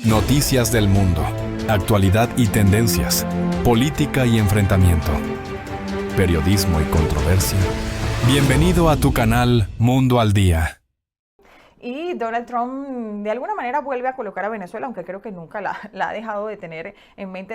Noticias del mundo, actualidad y tendencias, política y enfrentamiento, periodismo y controversia. Bienvenido a tu canal Mundo al Día. Y Donald Trump de alguna manera vuelve a colocar a Venezuela, aunque creo que nunca la ha dejado de tener en mente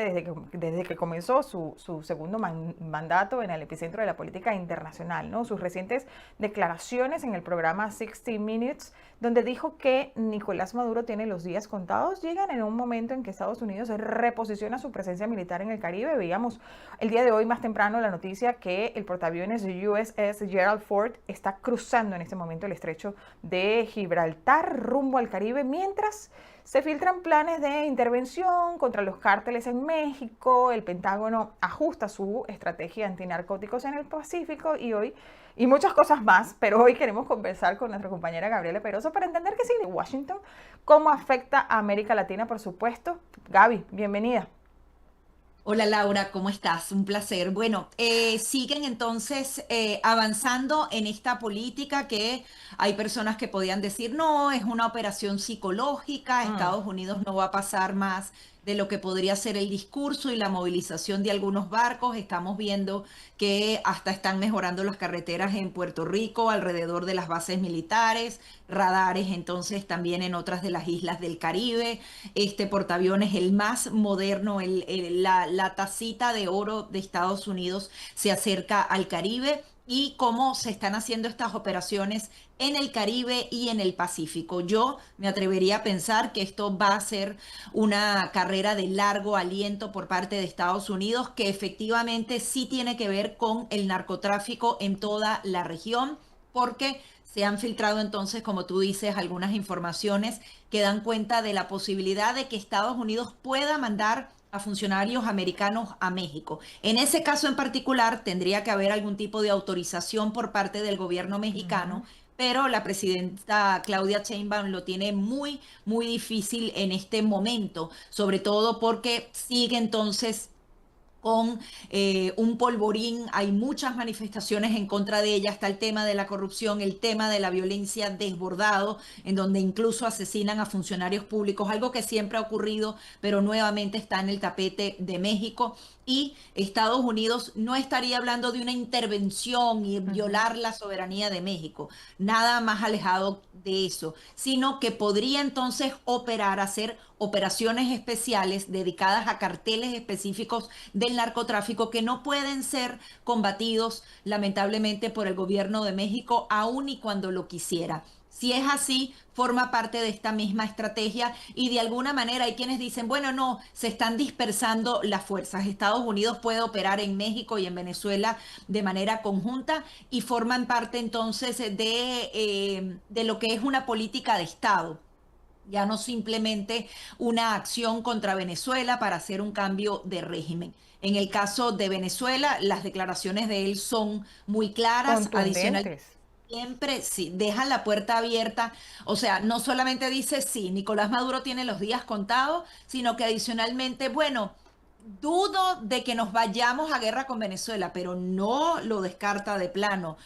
desde que comenzó su segundo mandato en el epicentro de la política internacional, ¿no? Sus recientes declaraciones en el programa 60 Minutes, donde dijo que Nicolás Maduro tiene los días contados, llegan en un momento en que Estados Unidos reposiciona su presencia militar en el Caribe. Veíamos el día de hoy más temprano la noticia que el portaaviones USS Gerald Ford está cruzando en este momento el estrecho de Gibraltar rumbo al Caribe, mientras se filtran planes de intervención contra los cárteles en México. El Pentágono ajusta su estrategia antinarcóticos en el Pacífico y muchas cosas más, pero hoy queremos conversar con nuestra compañera Gabriela Peroso para entender qué significa Washington, cómo afecta a América Latina, por supuesto. Gaby, bienvenida. Hola Laura, ¿cómo estás? Un placer. Bueno, siguen entonces avanzando en esta política que hay personas que podían decir, no, es una operación psicológica, Mm. Estados Unidos no va a pasar más de lo que podría ser el discurso y la movilización de algunos barcos. Estamos viendo que hasta están mejorando las carreteras en Puerto Rico, alrededor de las bases militares, radares entonces también en otras de las islas del Caribe. Este portaaviones, el más moderno, la tacita de oro de Estados Unidos, se acerca al Caribe y cómo se están haciendo estas operaciones en el Caribe y en el Pacífico. Yo me atrevería a pensar que esto va a ser una carrera de largo aliento por parte de Estados Unidos, que efectivamente sí tiene que ver con el narcotráfico en toda la región, porque se han filtrado entonces, como tú dices, algunas informaciones que dan cuenta de la posibilidad de que Estados Unidos pueda mandar a funcionarios americanos a México. En ese caso en particular tendría que haber algún tipo de autorización por parte del gobierno mexicano, Uh-huh. pero la presidenta Claudia Sheinbaum lo tiene muy, muy difícil en este momento, sobre todo porque sigue entonces con un polvorín, hay muchas manifestaciones en contra de ella, está el tema de la corrupción, el tema de la violencia desbordado, en donde incluso asesinan a funcionarios públicos, algo que siempre ha ocurrido, pero nuevamente está en el tapete de México. Y Estados Unidos no estaría hablando de una intervención y Uh-huh. violar la soberanía de México, nada más alejado de eso, sino que podría entonces operar, hacer operaciones especiales dedicadas a carteles específicos del narcotráfico que no pueden ser combatidos lamentablemente por el gobierno de México, aun y cuando lo quisiera. Si es así, forma parte de esta misma estrategia y de alguna manera hay quienes dicen, bueno, no, se están dispersando las fuerzas. Estados Unidos puede operar en México y en Venezuela de manera conjunta y forman parte entonces de lo que es una política de Estado, ya no simplemente una acción contra Venezuela para hacer un cambio de régimen. En el caso de Venezuela, las declaraciones de él son muy claras. Adicional, Contundentes. siempre sí, dejan la puerta abierta. O sea, no solamente dice sí, Nicolás Maduro tiene los días contados, sino que adicionalmente, bueno, dudo de que nos vayamos a guerra con Venezuela, pero no lo descarta de plano.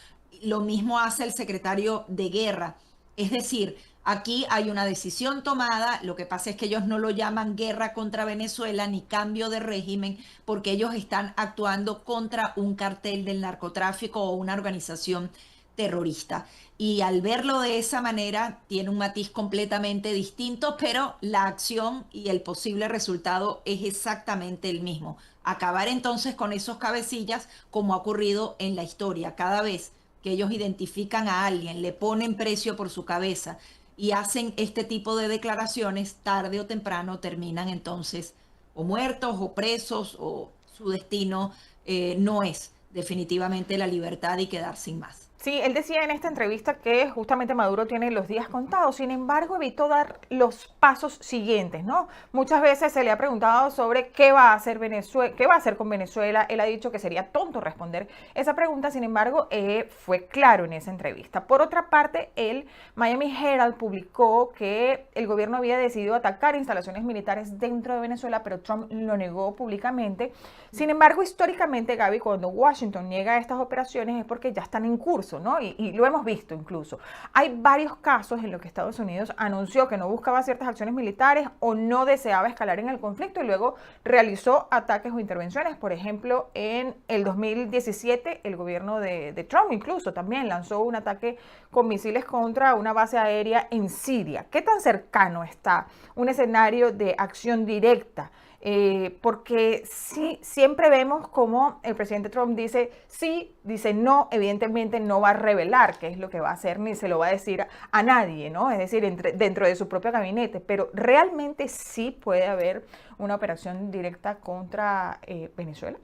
Lo mismo hace el secretario de guerra. Es decir, aquí hay una decisión tomada, lo que pasa es que ellos no lo llaman guerra contra Venezuela ni cambio de régimen, porque ellos están actuando contra un cartel del narcotráfico o una organización terrorista. Y al verlo de esa manera, tiene un matiz completamente distinto, pero la acción y el posible resultado es exactamente el mismo. Acabar entonces con esos cabecillas, como ha ocurrido en la historia. Cada vez que ellos identifican a alguien, le ponen precio por su cabeza y hacen este tipo de declaraciones, tarde o temprano terminan entonces o muertos o presos, o su destino no es definitivamente la libertad y quedar sin más. Sí, él decía en esta entrevista que justamente Maduro tiene los días contados, sin embargo evitó dar los pasos siguientes, ¿no? Muchas veces se le ha preguntado sobre qué va a hacer Venezuela, qué va a hacer con Venezuela. Él ha dicho que sería tonto responder esa pregunta, sin embargo, fue claro en esa entrevista. Por otra parte, el Miami Herald publicó que el gobierno había decidido atacar instalaciones militares dentro de Venezuela, pero Trump lo negó públicamente. Sin embargo, históricamente, Gaby, cuando Washington niega estas operaciones es porque ya están en curso. eso, ¿no? Y lo hemos visto incluso. Hay varios casos en los que Estados Unidos anunció que no buscaba ciertas acciones militares o no deseaba escalar en el conflicto y luego realizó ataques o intervenciones. Por ejemplo, en el 2017 el gobierno de Trump incluso también lanzó un ataque con misiles contra una base aérea en Siria. ¿Qué tan cercano está un escenario de acción directa? Porque sí, siempre vemos como el presidente Trump dice sí, dice no, evidentemente no va a revelar qué es lo que va a hacer ni se lo va a decir a nadie, ¿no? Es decir, dentro de su propio gabinete, pero realmente sí puede haber una operación directa contra Venezuela.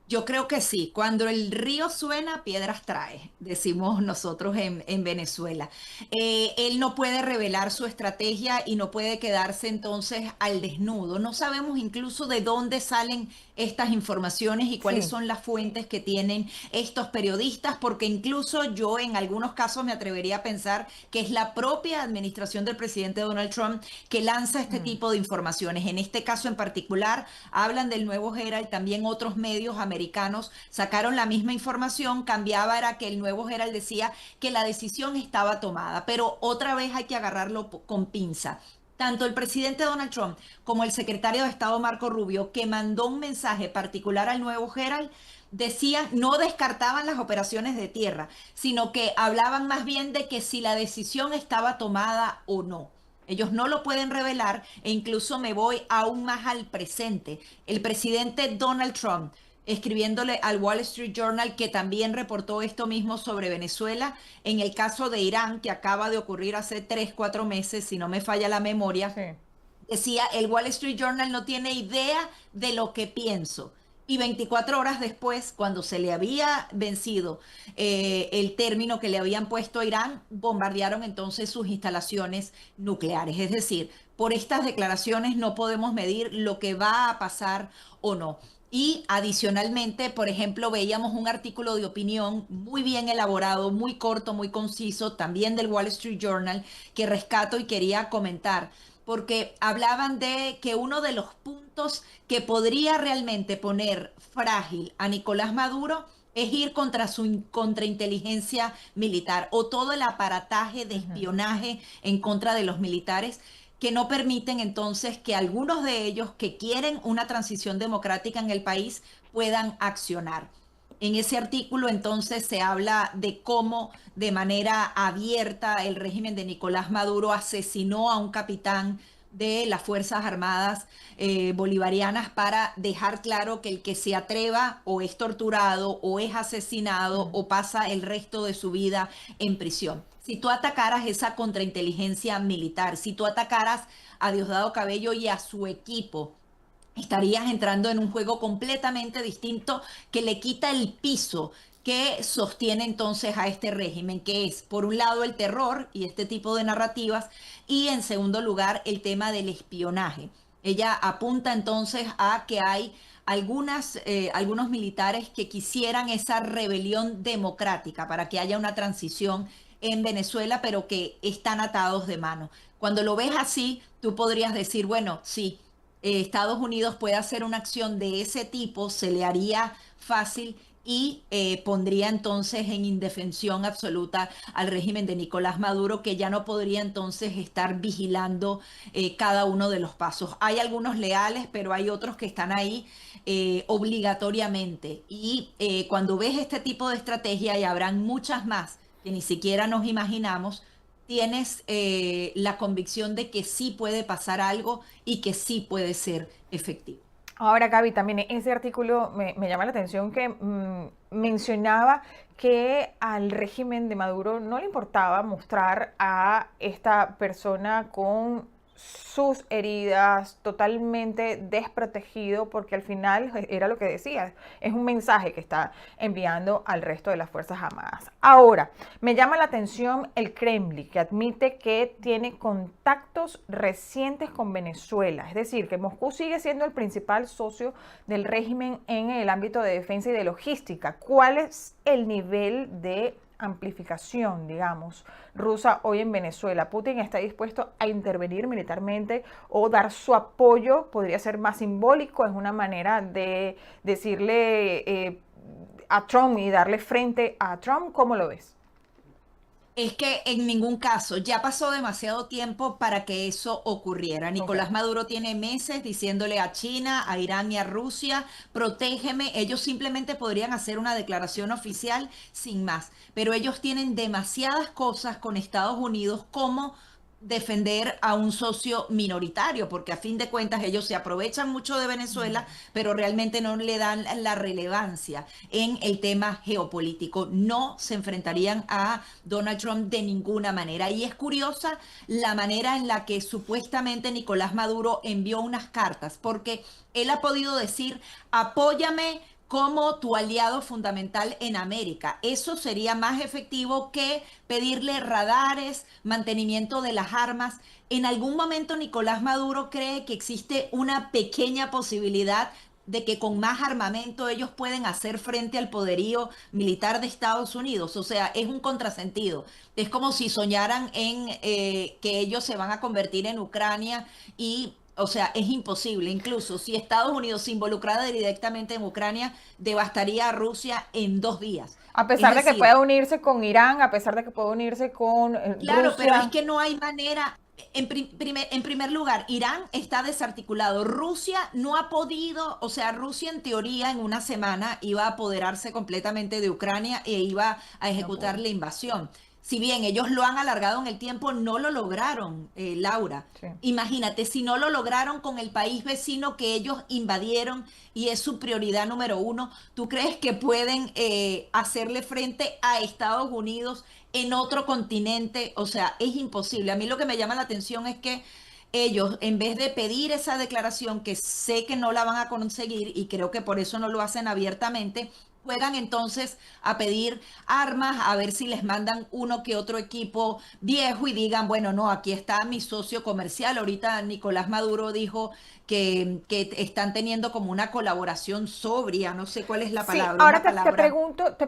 Yo creo que sí. Cuando el río suena, piedras trae, decimos nosotros en Venezuela. Él no puede revelar su estrategia y no puede quedarse entonces al desnudo. No sabemos incluso de dónde salen estas informaciones y cuáles Sí. son las fuentes que tienen estos periodistas, porque incluso yo en algunos casos me atrevería a pensar que es la propia administración del presidente Donald Trump que lanza este tipo de informaciones. En este caso en particular, hablan del Nuevo Herald, también otros medios americanos sacaron la misma información, cambiaba era que el Nuevo Herald decía que la decisión estaba tomada, pero otra vez hay que agarrarlo con pinza. Tanto el presidente Donald Trump como el secretario de Estado Marco Rubio, que mandó un mensaje particular al Nuevo Herald, decían, no descartaban las operaciones de tierra, sino que hablaban más bien de que si la decisión estaba tomada o no. Ellos no lo pueden revelar e incluso me voy aún más al presente. El presidente Donald Trump, escribiéndole al Wall Street Journal, que también reportó esto mismo sobre Venezuela, en el caso de Irán, que acaba de ocurrir hace 3, 4 meses, si no me falla la memoria, Sí. decía, el Wall Street Journal no tiene idea de lo que pienso. Y 24 horas después, cuando se le había vencido el término que le habían puesto a Irán, bombardearon entonces sus instalaciones nucleares. Es decir, por estas declaraciones no podemos medir lo que va a pasar o no. Y adicionalmente, por ejemplo, veíamos un artículo de opinión muy bien elaborado, muy corto, muy conciso, también del Wall Street Journal, que rescato y quería comentar, porque hablaban de que uno de los puntos que podría realmente poner frágil a Nicolás Maduro es ir contra su contrainteligencia militar o todo el aparataje de espionaje en contra de los militares que no permiten entonces que algunos de ellos que quieren una transición democrática en el país puedan accionar. En ese artículo entonces se habla de cómo de manera abierta el régimen de Nicolás Maduro asesinó a un capitán de las Fuerzas Armadas bolivarianas para dejar claro que el que se atreva o es torturado o es asesinado o pasa el resto de su vida en prisión. Si tú atacaras esa contrainteligencia militar, si tú atacaras a Diosdado Cabello y a su equipo, estarías entrando en un juego completamente distinto que le quita el piso que sostiene entonces a este régimen, que es, por un lado, el terror y este tipo de narrativas, y en segundo lugar, el tema del espionaje. Ella apunta entonces a que hay algunos militares que quisieran esa rebelión democrática para que haya una transición en Venezuela, pero que están atados de mano. Cuando lo ves así, tú podrías decir, bueno, sí, Estados Unidos puede hacer una acción de ese tipo, se le haría fácil y pondría entonces en indefensión absoluta al régimen de Nicolás Maduro, que ya no podría entonces estar vigilando cada uno de los pasos. Hay algunos leales, pero hay otros que están ahí obligatoriamente. Y cuando ves este tipo de estrategia, y habrán muchas más que ni siquiera nos imaginamos, tienes la convicción de que sí puede pasar algo y que sí puede ser efectivo. Ahora, Gaby, también ese artículo me llama la atención que mencionaba que al régimen de Maduro no le importaba mostrar a esta persona con sus heridas totalmente desprotegido, porque al final era lo que decía, es un mensaje que está enviando al resto de las Fuerzas Armadas. Ahora, me llama la atención el Kremlin, que admite que tiene contactos recientes con Venezuela, es decir, que Moscú sigue siendo el principal socio del régimen en el ámbito de defensa y de logística. ¿Cuál es el nivel de amplificación, digamos, rusa hoy en Venezuela? ¿Putin está dispuesto a intervenir militarmente o dar su apoyo? ¿Podría ser más simbólico? ¿Es una manera de decirle a Trump y darle frente a Trump? ¿Cómo lo ves? Es que en ningún caso, ya pasó demasiado tiempo para que eso ocurriera. Ok. Nicolás Maduro tiene meses diciéndole a China, a Irán y a Rusia, protégeme. Ellos simplemente podrían hacer una declaración oficial sin más, pero ellos tienen demasiadas cosas con Estados Unidos como defender a un socio minoritario, porque a fin de cuentas ellos se aprovechan mucho de Venezuela, pero realmente no le dan la relevancia en el tema geopolítico. No se enfrentarían a Donald Trump de ninguna manera. Y es curiosa la manera en la que supuestamente Nicolás Maduro envió unas cartas, porque él ha podido decir, apóyame como tu aliado fundamental en América. Eso sería más efectivo que pedirle radares, mantenimiento de las armas. En algún momento Nicolás Maduro cree que existe una pequeña posibilidad de que con más armamento ellos pueden hacer frente al poderío militar de Estados Unidos. O sea, es un contrasentido. Es como si soñaran en que ellos se van a convertir en Ucrania y o sea, es imposible. Incluso si Estados Unidos se involucrara directamente en Ucrania, devastaría a Rusia en 2 días. A Es pesar de que decir, pueda unirse con Irán, a pesar de que pueda unirse con claro, pero es Rusia. que no hay manera. En primer lugar, Irán está desarticulado. Rusia no ha podido, o sea, Rusia en teoría en una semana iba a apoderarse completamente de Ucrania e iba a No ejecutar puedo. la invasión. Si bien ellos lo han alargado en el tiempo, no lo lograron, Laura. Sí. Imagínate, si no lo lograron con el país vecino que ellos invadieron y es su prioridad número uno, ¿tú crees que pueden hacerle frente a Estados Unidos en otro continente? O sea, es imposible. A mí lo que me llama la atención es que ellos, en vez de pedir esa declaración, que sé que no la van a conseguir y creo que por eso no lo hacen abiertamente, juegan entonces a pedir armas, a ver si les mandan uno que otro equipo viejo y digan, bueno, no, aquí está mi socio comercial. Ahorita Nicolás Maduro dijo que están teniendo como una colaboración sobria, no sé cuál es la Sí, palabra, ahora una te palabra.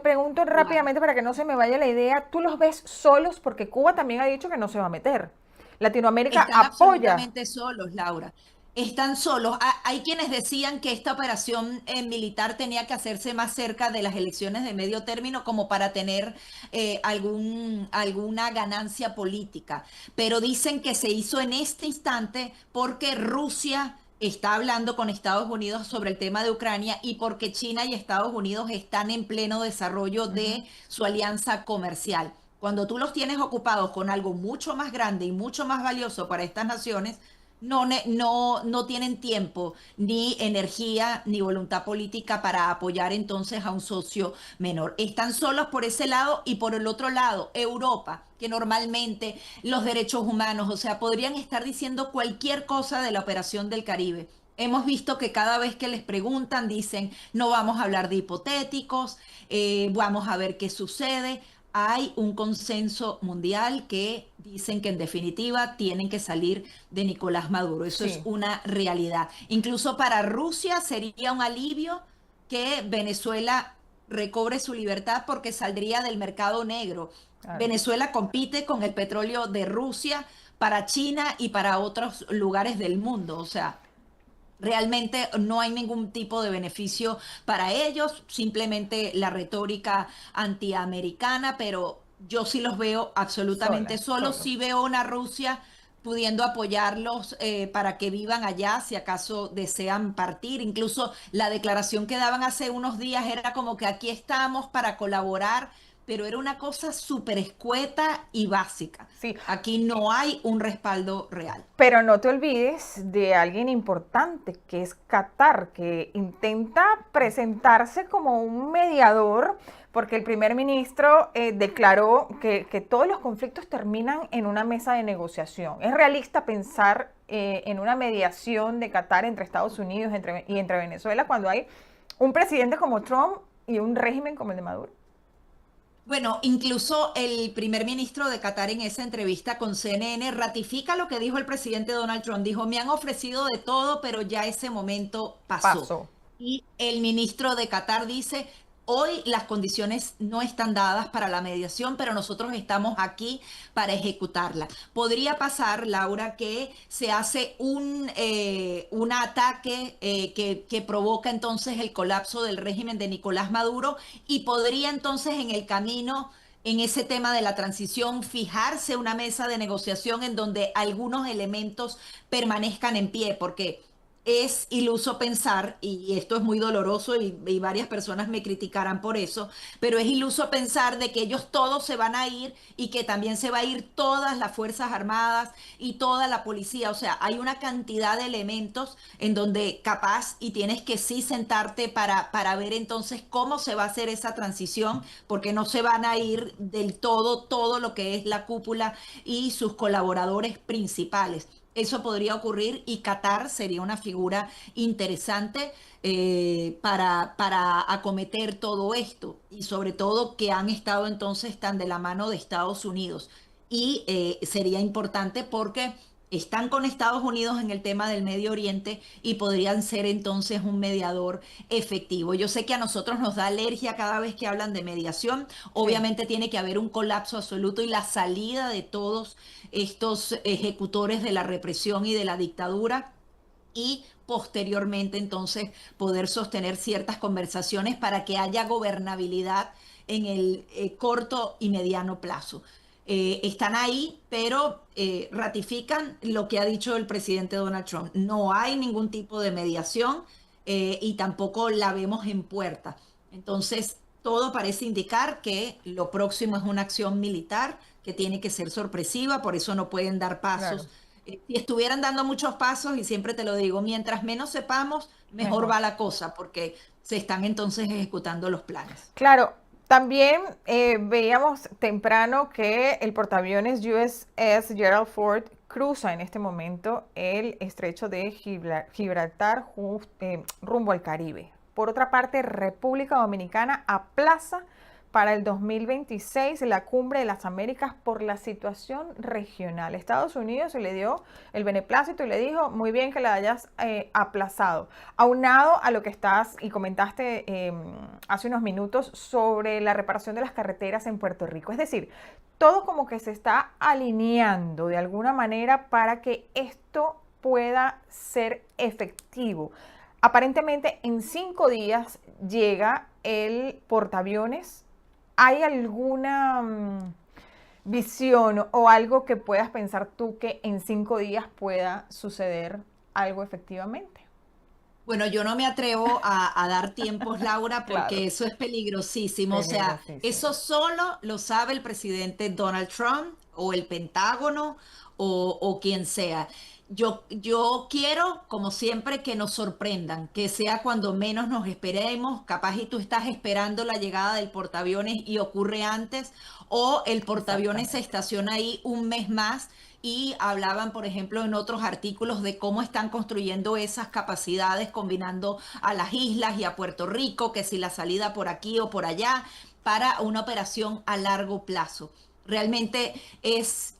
pregunto Claro. rápidamente para que no se me vaya la idea. ¿Tú los ves solos? Porque Cuba también ha dicho que no se va a meter. Latinoamérica Están apoya. absolutamente solos, Laura. Están solos. Hay quienes decían que esta operación militar tenía que hacerse más cerca de las elecciones de medio término como para tener alguna ganancia política. Pero dicen que se hizo en este instante porque Rusia está hablando con Estados Unidos sobre el tema de Ucrania y porque China y Estados Unidos están en pleno desarrollo Ujú. de su alianza comercial. Cuando tú los tienes ocupados con algo mucho más grande y mucho más valioso para estas naciones, no tienen tiempo, ni energía, ni voluntad política para apoyar entonces a un socio menor. Están solos por ese lado y por el otro lado, Europa, que normalmente los derechos humanos, o sea, podrían estar diciendo cualquier cosa de la operación del Caribe. Hemos visto que cada vez que les preguntan dicen, no vamos a hablar de hipotéticos, vamos a ver qué sucede. Hay un consenso mundial que dicen que en definitiva tienen que salir de Nicolás Maduro. Eso es Sí, una realidad. Incluso para Rusia sería un alivio que Venezuela recobre su libertad porque saldría del mercado negro. claro. Venezuela compite con el petróleo de Rusia para China y para otros lugares del mundo. O sea, realmente no hay ningún tipo de beneficio para ellos, simplemente la retórica antiamericana, pero yo sí los veo absolutamente solos, sí Solos. veo una Rusia pudiendo apoyarlos para que vivan allá si acaso desean partir. Incluso la declaración que daban hace unos días era como que aquí estamos para colaborar, pero era una cosa súper escueta y básica. Sí, Aquí no hay un respaldo real. pero no te olvides de alguien importante, que es Qatar, que intenta presentarse como un mediador, porque el primer ministro declaró que todos los conflictos terminan en una mesa de negociación. ¿Es realista pensar en una mediación de Qatar entre Estados Unidos y entre Venezuela cuando hay un presidente como Trump y un régimen como el de Maduro? Bueno, incluso el primer ministro de Qatar en esa entrevista con CNN ratifica lo que dijo el presidente Donald Trump. Dijo, me han ofrecido de todo, pero ya ese momento pasó. Paso. Y el ministro de Qatar dice, Hoy las condiciones no están dadas para la mediación, pero nosotros estamos aquí para ejecutarla. Podría pasar, Laura, que se hace un ataque que provoca entonces el colapso del régimen de Nicolás Maduro y podría entonces en el camino, en ese tema de la transición, fijarse una mesa de negociación en donde algunos elementos permanezcan en pie, porque es iluso pensar, y esto es muy doloroso y varias personas me criticarán por eso, pero es iluso pensar de que ellos todos se van a ir y que también se va a ir todas las Fuerzas Armadas y toda la policía. O sea, hay una cantidad de elementos en donde capaz y tienes que sí sentarte para ver entonces cómo se va a hacer esa transición, porque no se van a ir del todo lo que es la cúpula y sus colaboradores principales. Eso podría ocurrir y Qatar sería una figura interesante para acometer todo esto y sobre todo que han estado entonces tan de la mano de Estados Unidos. Y sería importante porque están con Estados Unidos en el tema del Medio Oriente y podrían ser entonces un mediador efectivo. Yo sé que a nosotros nos da alergia cada vez que hablan de mediación. Sí. Obviamente tiene que haber un colapso absoluto y la salida de todos estos ejecutores de la represión y de la dictadura y posteriormente entonces poder sostener ciertas conversaciones para que haya gobernabilidad en el corto y mediano plazo. Están ahí, pero ratifican lo que ha dicho el presidente Donald Trump. No hay ningún tipo de mediación y tampoco la vemos en puerta. Entonces, todo parece indicar que lo próximo es una acción militar que tiene que ser sorpresiva, por eso no pueden dar Claro, pasos. Si estuvieran dando muchos pasos, y siempre te lo digo, mientras menos sepamos, mejor mejor. va la cosa, porque se están entonces ejecutando los planes. Claro, también veíamos temprano que el portaaviones USS Gerald Ford cruza en este momento el estrecho de Gibraltar rumbo al Caribe. Por otra parte, República Dominicana aplaza para el 2026 la Cumbre de las Américas por la situación regional. Estados Unidos se le dio el beneplácito y le dijo, muy bien que la hayas aplazado. Aunado a lo que estás y comentaste hace unos minutos sobre la reparación de las carreteras en Puerto Rico. Es decir, todo como que se está alineando de alguna manera para que esto pueda ser efectivo. Aparentemente en 5 días llega el portaaviones. ¿Hay alguna visión o algo que puedas pensar tú que en 5 días pueda suceder algo efectivamente? Bueno, yo no me atrevo a dar tiempos, Laura, porque Claro, eso es peligrosísimo. O sea, peligrosísimo. eso solo lo sabe el presidente Donald Trump o el Pentágono o quien sea. Yo quiero, como siempre, que nos sorprendan, que sea cuando menos nos esperemos. Capaz y tú estás esperando la llegada del portaaviones y ocurre antes, o el portaaviones se Exactamente. estaciona ahí un mes más y hablaban, por ejemplo, en otros artículos de cómo están construyendo esas capacidades combinando a las islas y a Puerto Rico, que si la salida por aquí o por allá, para una operación a largo plazo. Realmente es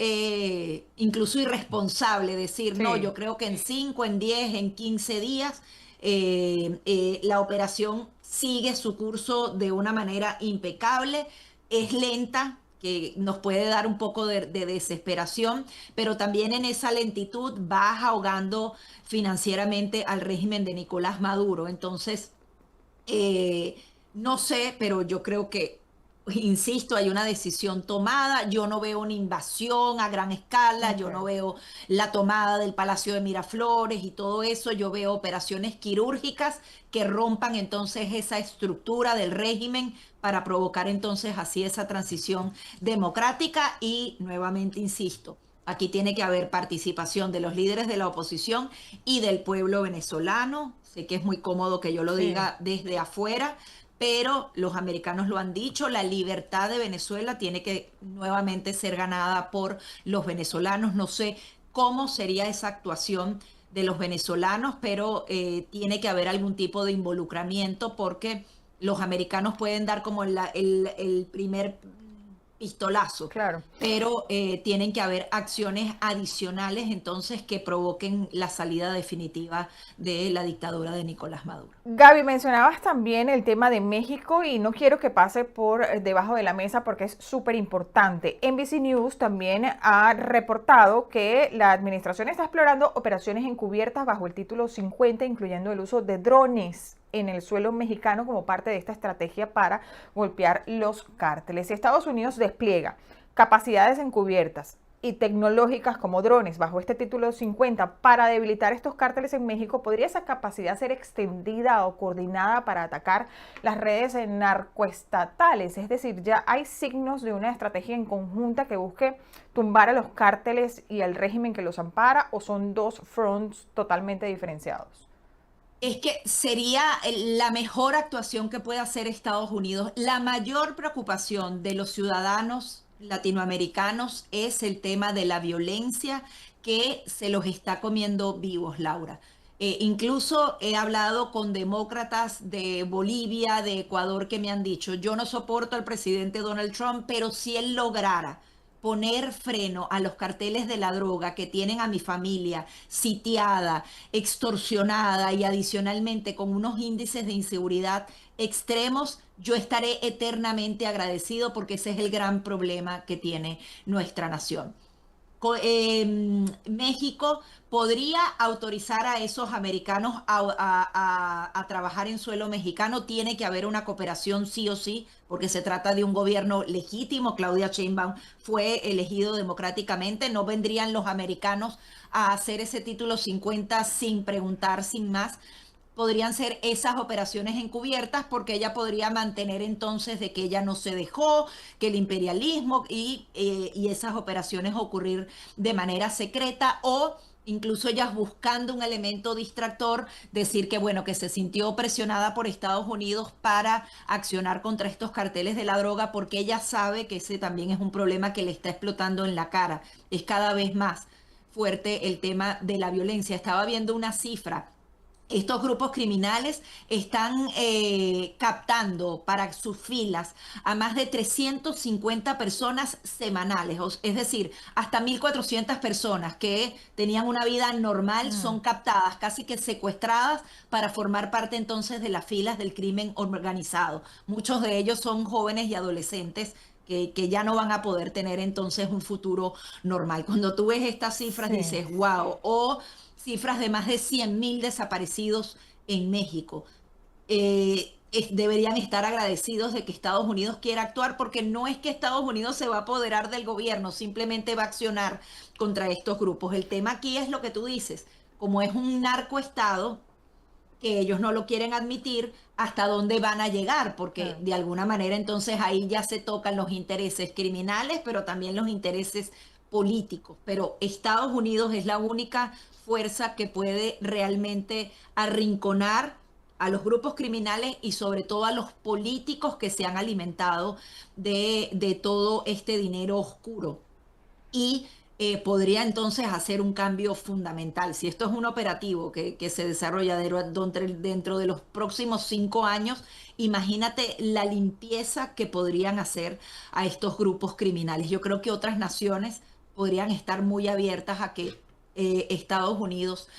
incluso irresponsable decir, no, Sí, yo creo que en 5, en 10, en 15 días la operación sigue su curso de una manera impecable, es lenta, que nos puede dar un poco de desesperación, pero también en esa lentitud va ahogando financieramente al régimen de Nicolás Maduro. Entonces, eh, no sé, pero yo creo que, insisto, hay una decisión tomada. Yo no veo una invasión a gran escala, yo no ok. veo la tomada del Palacio de Miraflores y todo eso. Yo veo operaciones quirúrgicas que rompan entonces esa estructura del régimen para provocar entonces así esa transición democrática y nuevamente insisto. Aquí tiene que haber participación de los líderes de la oposición y del pueblo venezolano. Sé que es muy cómodo que yo lo Sí, diga desde afuera, pero los americanos lo han dicho, la libertad de Venezuela tiene que nuevamente ser ganada por los venezolanos. No sé cómo sería esa actuación de los venezolanos, pero tiene que haber algún tipo de involucramiento porque los americanos pueden dar como el primer pistolazo, Claro. pero tienen que haber acciones adicionales entonces que provoquen la salida definitiva de la dictadura de Nicolás Maduro. Gaby, mencionabas también el tema de México y no quiero que pase por debajo de la mesa porque es súper importante. NBC News también ha reportado que la administración está explorando operaciones encubiertas bajo el título 50, incluyendo el uso de drones en el suelo mexicano como parte de esta estrategia para golpear los cárteles. Estados Unidos despliega capacidades encubiertas y tecnológicas como drones bajo este título 50 para debilitar estos cárteles en México. ¿Podría esa capacidad ser extendida o coordinada para atacar las redes narcoestatales? Es decir, ya hay signos de una estrategia en conjunta que busque tumbar a los cárteles y al régimen que los ampara, ¿o son dos fronts totalmente diferenciados? Es que sería la mejor actuación que puede hacer Estados Unidos. La mayor preocupación de los ciudadanos latinoamericanos es el tema de la violencia que se los está comiendo vivos, Laura. Incluso he hablado con demócratas de Bolivia, de Ecuador, que me han dicho, yo no soporto al presidente Donald Trump, pero si él lograra poner freno a los carteles de la droga que tienen a mi familia sitiada, extorsionada y adicionalmente con unos índices de inseguridad extremos, yo estaré eternamente agradecido porque ese es el gran problema que tiene nuestra nación. México podría autorizar a esos americanos a trabajar en suelo mexicano. Tiene que haber una cooperación sí o sí, porque se trata de un gobierno legítimo. Claudia Sheinbaum fue elegido democráticamente. No vendrían los americanos a hacer ese título 50 sin preguntar, sin más. Podrían ser esas operaciones encubiertas porque ella podría mantener entonces de que ella no se dejó, que el imperialismo y esas operaciones ocurrir de manera secreta o incluso ellas buscando un elemento distractor, decir que bueno, que se sintió presionada por Estados Unidos para accionar contra estos carteles de la droga porque ella sabe que ese también es un problema que le está explotando en la cara. Es cada vez más fuerte el tema de la violencia. Estaba viendo una cifra. Estos grupos criminales están captando para sus filas a más de 350 personas semanales, es decir, hasta 1.400 personas que tenían una vida normal son captadas, casi que secuestradas para formar parte entonces de las filas del crimen organizado. Muchos de ellos son jóvenes y adolescentes que ya no van a poder tener entonces un futuro normal. Cuando tú ves estas cifras Sí. dices, wow, o cifras de más de 100.000 desaparecidos en México. Deberían estar agradecidos de que Estados Unidos quiera actuar porque no es que Estados Unidos se va a apoderar del gobierno, simplemente va a accionar contra estos grupos. El tema aquí es lo que tú dices, como es un narcoestado, que ellos no lo quieren admitir, hasta dónde van a llegar, porque de alguna manera entonces ahí ya se tocan los intereses criminales, pero también los intereses políticos. Pero Estados Unidos es la única fuerza que puede realmente arrinconar a los grupos criminales y sobre todo a los políticos que se han alimentado de todo este dinero oscuro. Y podría entonces hacer un cambio fundamental. Si esto es un operativo que se desarrolla dentro de los próximos 5 años, imagínate la limpieza que podrían hacer a estos grupos criminales. Yo creo que otras naciones podrían estar muy abiertas a que Estados Unidos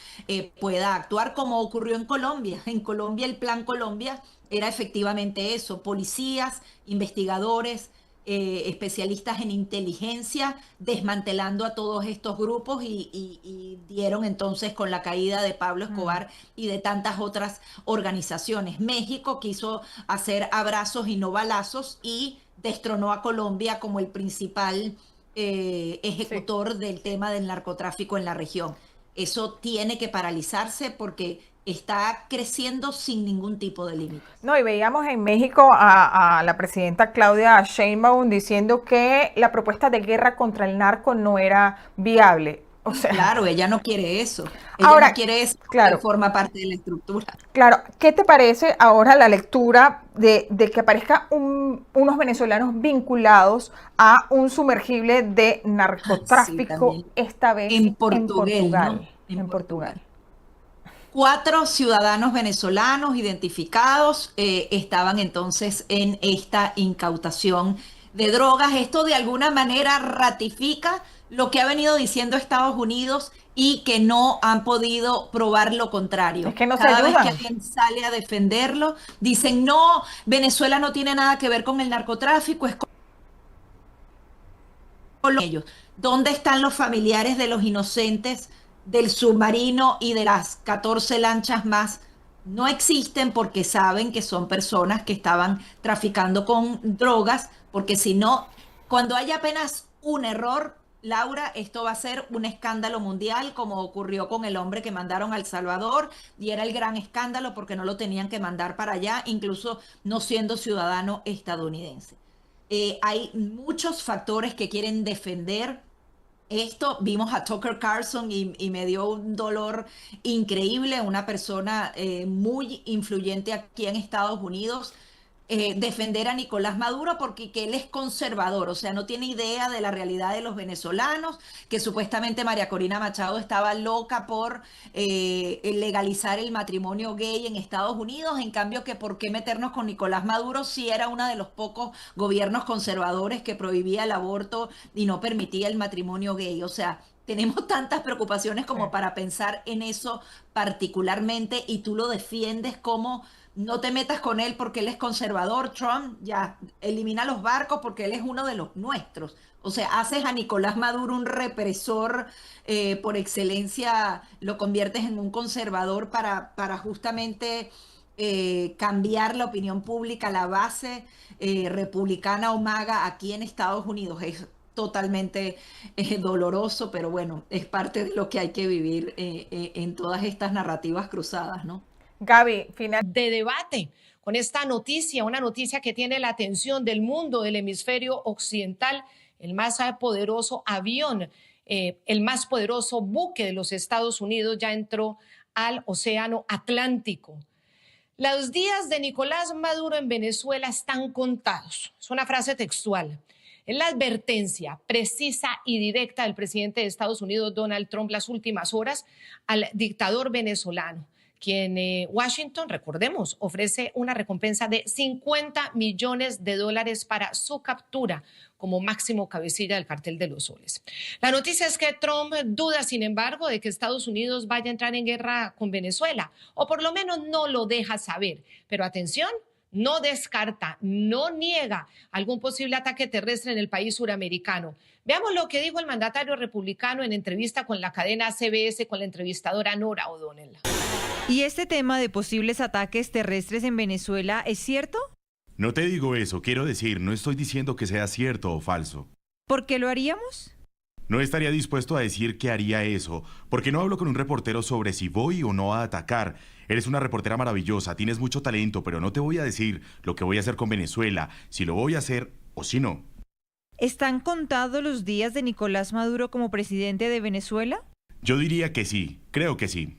pueda actuar como ocurrió en Colombia. En Colombia, el Plan Colombia era efectivamente eso, policías, investigadores, especialistas en inteligencia, desmantelando a todos estos grupos y dieron entonces con la caída de Pablo Escobar y de tantas otras organizaciones. México quiso hacer abrazos y no balazos y destronó a Colombia como el principal ejecutor del tema del narcotráfico en la región. Eso tiene que paralizarse porque está creciendo sin ningún tipo de límites. No, y veíamos en México a la presidenta Claudia Sheinbaum diciendo que la propuesta de guerra contra el narco no era viable. O sea, Claro, ella no quiere eso. Ella ahora, no quiere eso porque claro, forma parte de la estructura. claro, ¿qué te parece ahora la lectura de que aparezca unos venezolanos vinculados a un sumergible de Sí, narcotráfico, también. esta vez En en Portugal, ¿no? Portugal? En En Portugal. Portugal. 4 ciudadanos venezolanos identificados estaban entonces en esta incautación de drogas. Esto de alguna manera ratifica lo que ha venido diciendo Estados Unidos y que no han podido probar lo Es contrario. que no se Cada vez que ayudan. alguien sale a defenderlo, dicen, no, Venezuela no tiene nada que ver con el narcotráfico, es con ellos. ¿Dónde están los familiares de los inocentes del submarino y de las 14 lanchas más? No existen porque saben que son personas que estaban traficando con drogas, porque si no, cuando haya apenas un error, Laura, esto va a ser un escándalo mundial, como ocurrió con el hombre que mandaron a El Salvador, y era el gran escándalo porque no lo tenían que mandar para allá, incluso no siendo ciudadano estadounidense. Hay muchos factores que quieren defender esto. Vimos a Tucker Carlson y me dio un dolor increíble, una persona muy influyente aquí en Estados Unidos, defender a Nicolás Maduro porque que él es conservador, o sea, no tiene idea de la realidad de los venezolanos, que supuestamente María Corina Machado estaba loca por legalizar el matrimonio gay en Estados Unidos, en cambio que por qué meternos con Nicolás Maduro si era uno de los pocos gobiernos conservadores que prohibía el aborto y no permitía el matrimonio gay, o sea, tenemos tantas preocupaciones Sí. como para pensar en eso particularmente y tú lo defiendes como no te metas con él porque él es conservador, Trump, ya elimina los barcos porque él es uno de los nuestros. O sea, haces a Nicolás Maduro un represor por excelencia, lo conviertes en un conservador para justamente cambiar la opinión pública, la base republicana o maga aquí en Estados Unidos. Es totalmente doloroso, pero bueno, es parte de lo que hay que vivir en todas estas narrativas cruzadas, ¿no? Gaby, final. De debate con esta noticia, una noticia que tiene la atención del mundo del hemisferio occidental, el más poderoso avión, el más poderoso buque de los Estados Unidos ya entró al Océano Atlántico. Los días de Nicolás Maduro en Venezuela están contados. Es una frase textual. Es la advertencia precisa y directa del presidente de Estados Unidos, Donald Trump, las últimas horas al dictador venezolano, quien Washington, recordemos, ofrece una recompensa de $50 millones para su captura como máximo cabecilla del cartel de los soles. La noticia es que Trump duda, sin embargo, de que Estados Unidos vaya a entrar en guerra con Venezuela, o por lo menos no lo deja saber. Pero atención, no descarta, no niega algún posible ataque terrestre en el país suramericano. Veamos lo que dijo el mandatario republicano en entrevista con la cadena CBS con la entrevistadora Norah O'Donnell. ¿Y este tema de posibles ataques terrestres en Venezuela es cierto? No te digo eso, quiero decir, no estoy diciendo que sea cierto o falso. ¿Por qué lo haríamos? No estaría dispuesto a decir que haría eso, porque no hablo con un reportero sobre si voy o no a atacar. Eres una reportera maravillosa, tienes mucho talento, pero no te voy a decir lo que voy a hacer con Venezuela, si lo voy a hacer o si no. ¿Están contados los días de Nicolás Maduro como presidente de Venezuela? Yo diría que sí, creo que sí.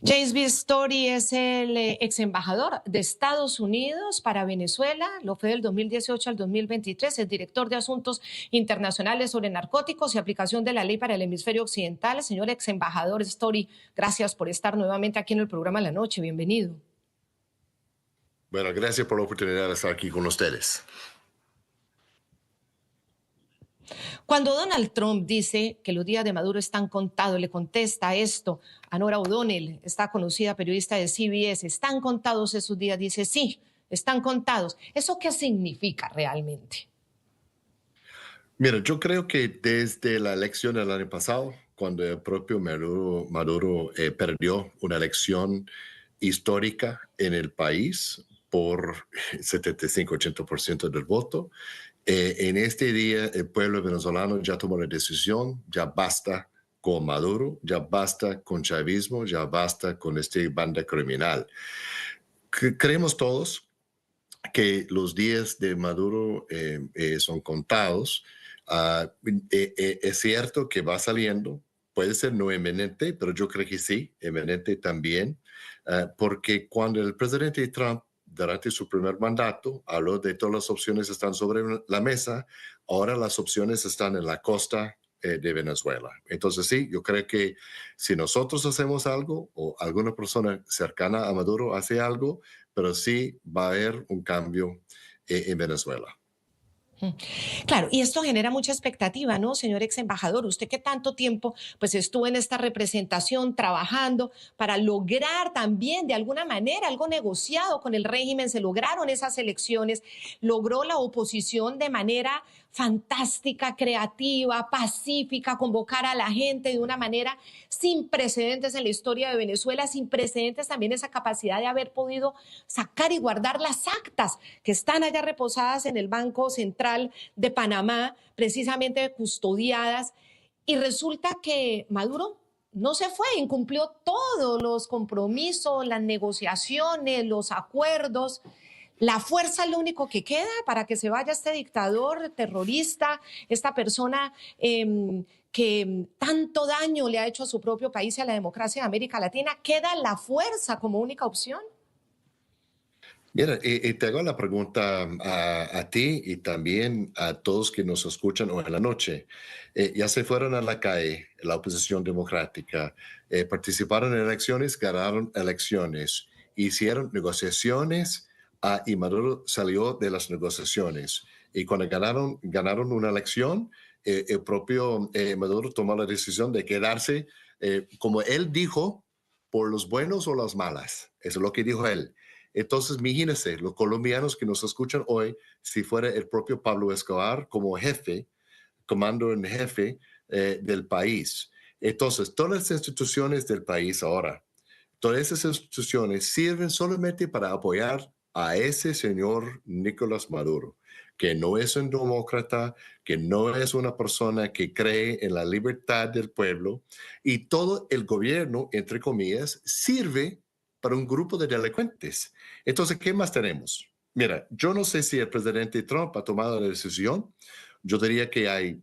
James B. Story es el ex embajador de Estados Unidos para Venezuela, lo fue del 2018 al 2023, es director de Asuntos Internacionales sobre Narcóticos y Aplicación de la Ley para el Hemisferio Occidental. Señor ex embajador Story, gracias por estar nuevamente aquí en el programa La Noche, bienvenido. Bueno, gracias por la oportunidad de estar aquí con ustedes. Cuando Donald Trump dice que los días de Maduro están contados, le contesta esto a Norah O'Donnell, esta conocida periodista de CBS, ¿están contados esos días? Dice, sí, están contados. ¿Eso qué significa realmente? Mira, yo creo que desde la elección del año pasado, cuando el propio Maduro perdió una elección histórica en el país por 75-80% del voto, en este día el pueblo venezolano ya tomó la decisión, ya basta con Maduro, ya basta con chavismo, ya basta con esta banda criminal. Creemos todos que los días de Maduro son contados. Es cierto que va saliendo, puede ser no eminente, pero yo creo que sí, eminente también, porque cuando el presidente Trump durante su primer mandato habló de todas las opciones están sobre la mesa, ahora las opciones están en la costa de Venezuela. Entonces sí, yo creo que si nosotros hacemos algo o alguna persona cercana a Maduro hace algo, pero sí va a haber un cambio en Venezuela. Claro, y esto genera mucha expectativa, ¿no, señor ex embajador? Usted que tanto tiempo pues estuvo en esta representación trabajando para lograr también de alguna manera algo negociado con el régimen, se lograron esas elecciones, logró la oposición de manera fantástica, creativa, pacífica, convocar a la gente de una manera sin precedentes en la historia de Venezuela, sin precedentes también esa capacidad de haber podido sacar y guardar las actas que están allá reposadas en el Banco Central de Panamá, precisamente custodiadas, y resulta que Maduro no se fue, incumplió todos los compromisos, las negociaciones, los acuerdos. La fuerza es lo único que queda para que se vaya este dictador terrorista, esta persona que tanto daño le ha hecho a su propio país y a la democracia de América Latina. ¿Queda la fuerza como única opción? Mira, y te hago la pregunta a ti y también a todos que nos escuchan hoy en la noche. Ya se fueron a la calle, la oposición democrática, participaron en elecciones, ganaron elecciones, hicieron negociaciones y Maduro salió de las negociaciones. Y cuando ganaron una elección, el propio Maduro tomó la decisión de quedarse, como él dijo, por los buenos o las malas. Eso es lo que dijo él. Entonces, imagínense, los colombianos que nos escuchan hoy, si fuera el propio Pablo Escobar como jefe, comando en jefe del país. Entonces, todas las instituciones del país ahora, todas esas instituciones sirven solamente para apoyar a ese señor Nicolás Maduro, que no es un demócrata, que no es una persona que cree en la libertad del pueblo, y todo el gobierno, entre comillas, sirve para un grupo de delincuentes. Entonces, ¿qué más tenemos? Mira, yo no sé si el presidente Trump ha tomado la decisión. Yo diría que hay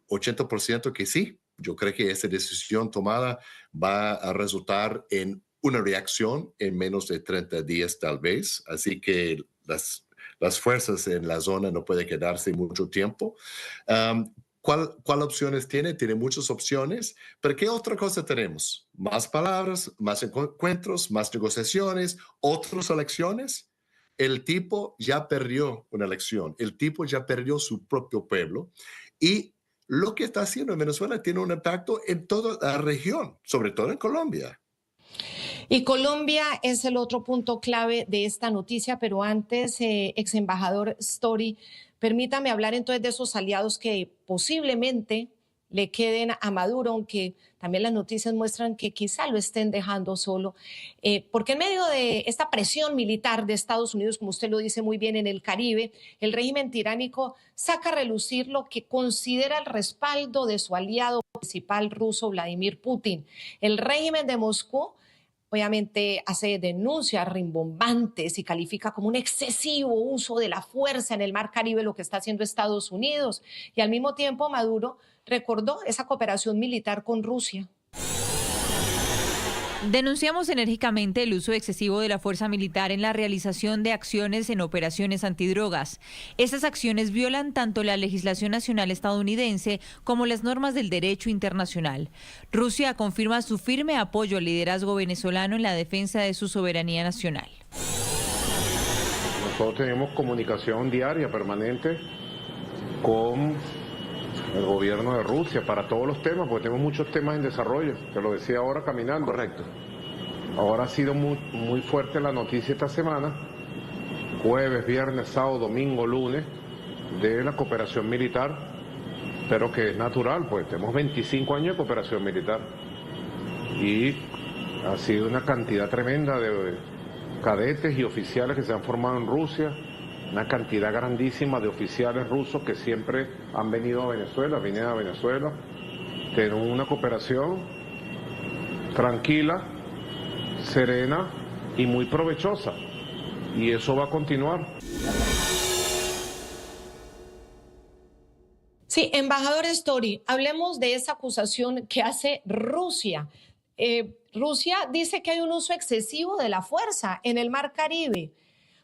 80% que sí. Yo creo que esa decisión tomada va a resultar en una reacción en menos de 30 días tal vez. Así que las fuerzas en la zona no pueden quedarse mucho tiempo. ¿Cuál opciones tiene? Tiene muchas opciones, pero ¿qué otra cosa tenemos? ¿Más palabras, más encuentros, más negociaciones, otras elecciones? El tipo ya perdió una elección, el tipo ya perdió su propio pueblo y lo que está haciendo en Venezuela tiene un impacto en toda la región, sobre todo en Colombia. Y Colombia es el otro punto clave de esta noticia, pero antes, ex embajador Story, permítame hablar entonces de esos aliados que posiblemente le queden a Maduro, aunque también las noticias muestran que quizá lo estén dejando solo, porque en medio de esta presión militar de Estados Unidos, como usted lo dice muy bien, en el Caribe, el régimen tiránico saca a relucir lo que considera el respaldo de su aliado principal ruso, Vladimir Putin. El régimen de Moscú obviamente hace denuncias rimbombantes y califica como un excesivo uso de la fuerza en el Mar Caribe lo que está haciendo Estados Unidos. Y al mismo tiempo Maduro recordó esa cooperación militar con Rusia. Denunciamos enérgicamente el uso excesivo de la fuerza militar en la realización de acciones en operaciones antidrogas. Estas acciones violan tanto la legislación nacional estadounidense como las normas del derecho internacional. Rusia confirma su firme apoyo al liderazgo venezolano en la defensa de su soberanía nacional. Nosotros tenemos comunicación diaria, permanente, con el gobierno de Rusia para todos los temas, porque tenemos muchos temas en desarrollo, te lo decía ahora caminando. Correcto. Ahora ha sido muy fuerte la noticia esta semana, jueves, viernes, sábado, domingo, lunes, de la cooperación militar, pero que es natural, pues tenemos 25 años de cooperación militar y ha sido una cantidad tremenda de cadetes y oficiales que se han formado en Rusia, una cantidad grandísima de oficiales rusos que siempre han venido a Venezuela, vienen a Venezuela. Tenemos una cooperación tranquila, serena y muy provechosa. Y eso va a continuar. Sí, embajador Story, hablemos de esa acusación que hace Rusia. Rusia dice que hay un uso excesivo de la fuerza en el Mar Caribe.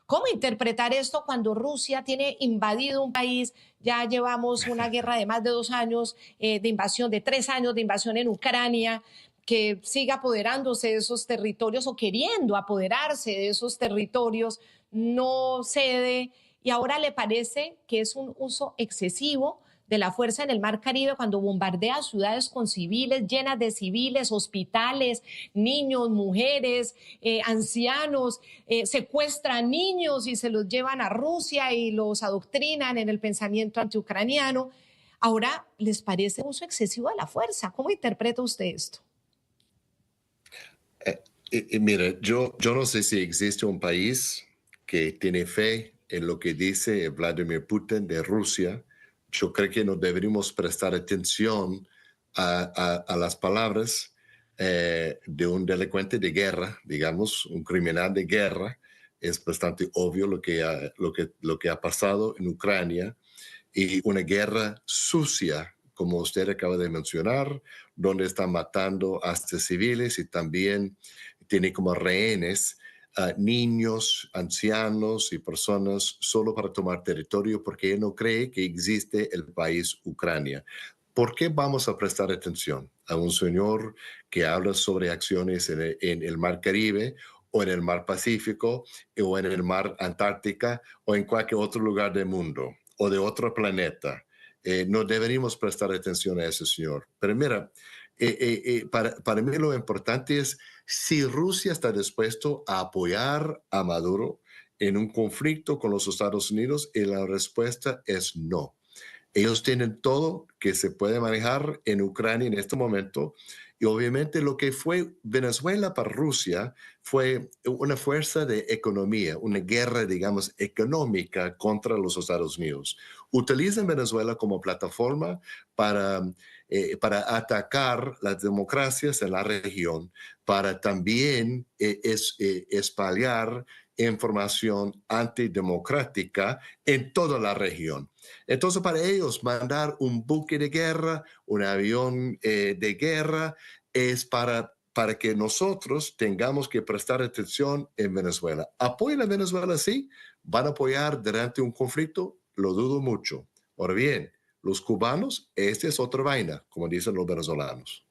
¿Cómo interpretar esto cuando Rusia tiene invadido un país? Ya llevamos una guerra de más de 2 años de invasión, de 3 años de invasión en Ucrania, que sigue apoderándose de esos territorios o queriendo apoderarse de esos territorios, no cede y ahora le parece que es un uso excesivo de la fuerza en el Mar Caribe cuando bombardea ciudades con civiles, llenas de civiles, hospitales, niños, mujeres, ancianos, secuestra niños y se los llevan a Rusia y los adoctrinan en el pensamiento antiucraniano. Ahora, ¿les parece uso excesivo de la fuerza? ¿Cómo interpreta usted esto? Mire, yo no sé si existe un país que tiene fe en lo que dice Vladimir Putin de Rusia. Yo creo que no deberíamos prestar atención a las palabras de un delincuente de guerra, digamos, un criminal de guerra. Es bastante obvio lo que ha pasado en Ucrania, y una guerra sucia, como usted acaba de mencionar, donde están matando hasta civiles y también tiene como rehenes niños, ancianos y personas solo para tomar territorio porque él no cree que existe el país Ucrania. ¿Por qué vamos a prestar atención a un señor que habla sobre acciones en el Mar Caribe o en el Mar Pacífico o en el Mar Antártica o en cualquier otro lugar del mundo o de otro planeta? No deberíamos prestar atención a ese señor. Pero mira, para mí lo importante es si Rusia está dispuesto a apoyar a Maduro en un conflicto con los Estados Unidos, y la respuesta es no. Ellos tienen todo que se puede manejar en Ucrania en este momento, y obviamente lo que fue Venezuela para Rusia fue una fuerza de economía, una guerra, digamos, económica contra los Estados Unidos. Utilizan Venezuela como plataforma para atacar las democracias en la región, para también espalhar información antidemocrática en toda la región. Entonces, para ellos, mandar un buque de guerra, un avión de guerra, es para que nosotros tengamos que prestar atención en Venezuela. ¿Apoyan a Venezuela? Sí. ¿Van a apoyar durante un conflicto? Lo dudo mucho. Ahora bien, los cubanos, esta es otra vaina, como dicen los venezolanos.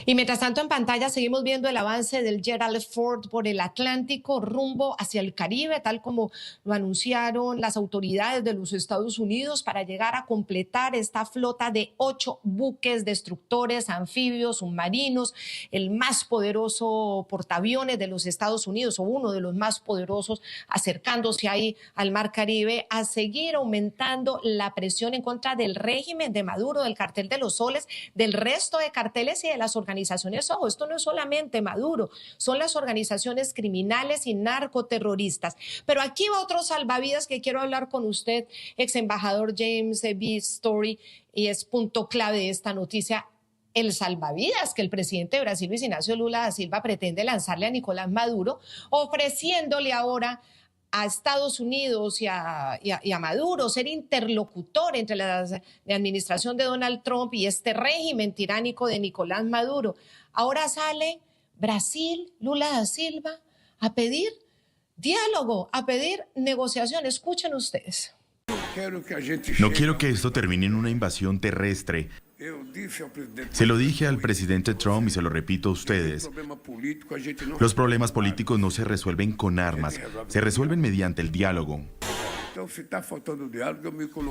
Y mientras tanto en pantalla seguimos viendo el avance del Gerald Ford por el Atlántico rumbo hacia el Caribe, tal como lo anunciaron las autoridades de los Estados Unidos, para llegar a completar esta flota de 8 buques destructores, anfibios, submarinos, el más poderoso portaaviones de los Estados Unidos, o uno de los más poderosos, acercándose ahí al Mar Caribe, a seguir aumentando la presión en contra del régimen de Maduro, del cartel de los soles, del resto de carteles y de las organizaciones. Ojo, esto no es solamente Maduro, son las organizaciones criminales y narcoterroristas. Pero aquí va otro salvavidas que quiero hablar con usted, ex embajador James B. Story, y es punto clave de esta noticia. El salvavidas que el presidente de Brasil, Luis Ignacio Lula da Silva, pretende lanzarle a Nicolás Maduro, ofreciéndole ahora a Estados Unidos y a Maduro ser interlocutor entre la administración de Donald Trump y este régimen tiránico de Nicolás Maduro. Ahora sale Brasil, Lula da Silva, a pedir diálogo, a pedir negociación. Escuchen ustedes. No quiero que esto termine en una invasión terrestre. Se lo dije al presidente Trump y se lo repito a ustedes. Los problemas políticos no se resuelven con armas, se resuelven mediante el diálogo.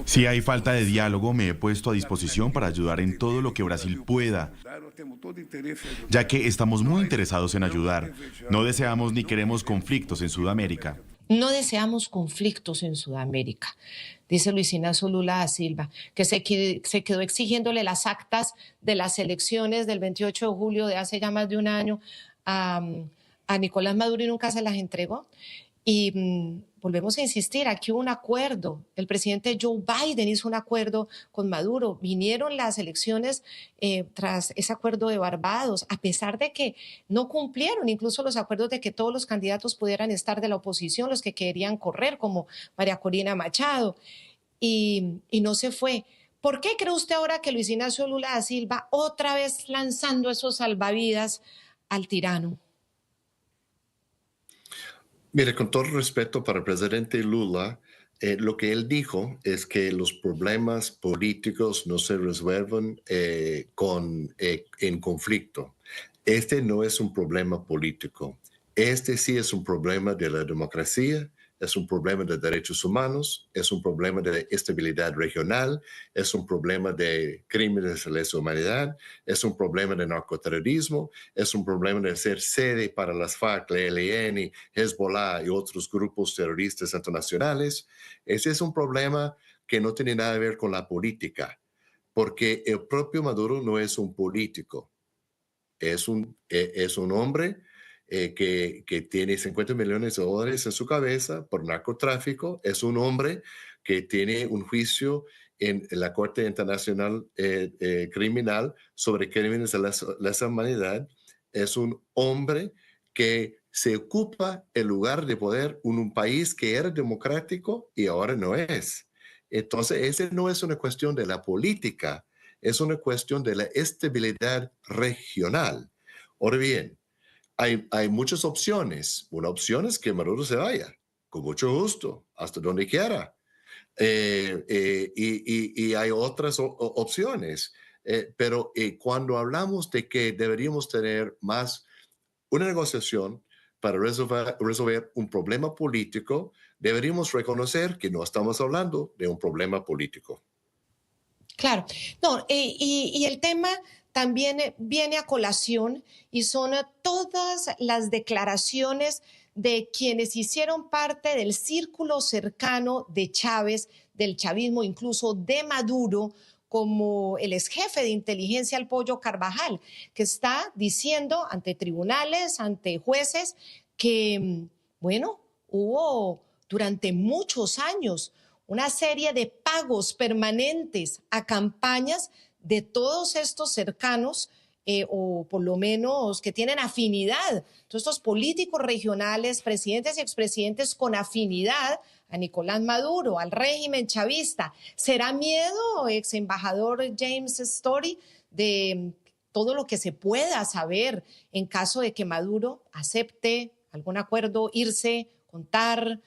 Si hay falta de diálogo, me he puesto a disposición para ayudar en todo lo que Brasil pueda, ya que estamos muy interesados en ayudar. No deseamos ni queremos conflictos en Sudamérica. No deseamos conflictos en Sudamérica, dice Luis Ignacio Lula da Silva, que se quedó exigiéndole las actas de las elecciones del 28 de julio de hace ya más de un año a Nicolás Maduro y nunca se las entregó. Y volvemos a insistir, aquí hubo un acuerdo. El presidente Joe Biden hizo un acuerdo con Maduro. Vinieron las elecciones tras ese acuerdo de Barbados, a pesar de que no cumplieron incluso los acuerdos de que todos los candidatos pudieran estar de la oposición, los que querían correr, como María Corina Machado, y no se fue. ¿Por qué cree usted ahora que Luis Ignacio Lula da Silva otra vez lanzando esos salvavidas al tirano? Mire, con todo respeto para el presidente Lula, lo que él dijo es que los problemas políticos no se resuelven en conflicto. Este no es un problema político. Este sí es un problema de la democracia es un problema de derechos humanos, es un problema de estabilidad regional, es un problema de crímenes de lesa humanidad, es un problema de narcoterrorismo, es un problema de ser sede para las FARC, la ELN, Hezbollah y otros grupos terroristas internacionales. Ese es un problema que no tiene nada que ver con la política, porque el propio Maduro no es un político, es un hombre que tiene 50 millones de dólares en su cabeza por narcotráfico. Es un hombre que tiene un juicio en la Corte Internacional Criminal sobre crímenes de lesa humanidad. Es un hombre que se ocupa el lugar de poder en un país que era democrático y ahora no es. Entonces, esa no es una cuestión de la política, es una cuestión de la estabilidad regional. Ahora bien, hay muchas opciones. Una opción es que Maduro se vaya, con mucho gusto, hasta donde quiera. Y hay otras opciones. Pero cuando hablamos de que deberíamos tener más una negociación para resolver un problema político, deberíamos reconocer que no estamos hablando de un problema político. Claro, no, y el tema también viene a colación y son todas las declaraciones de quienes hicieron parte del círculo cercano de Chávez, del chavismo, incluso de Maduro, como el ex jefe de inteligencia, el Pollo Carvajal, que está diciendo ante tribunales, ante jueces, que, bueno, hubo durante muchos años una serie de pagos permanentes a campañas de todos estos cercanos, o por lo menos que tienen afinidad, todos estos políticos regionales, presidentes y expresidentes con afinidad a Nicolás Maduro, al régimen chavista. ¿Será miedo, ex embajador James Story, de todo lo que se pueda saber en caso de que Maduro acepte algún acuerdo, irse, contar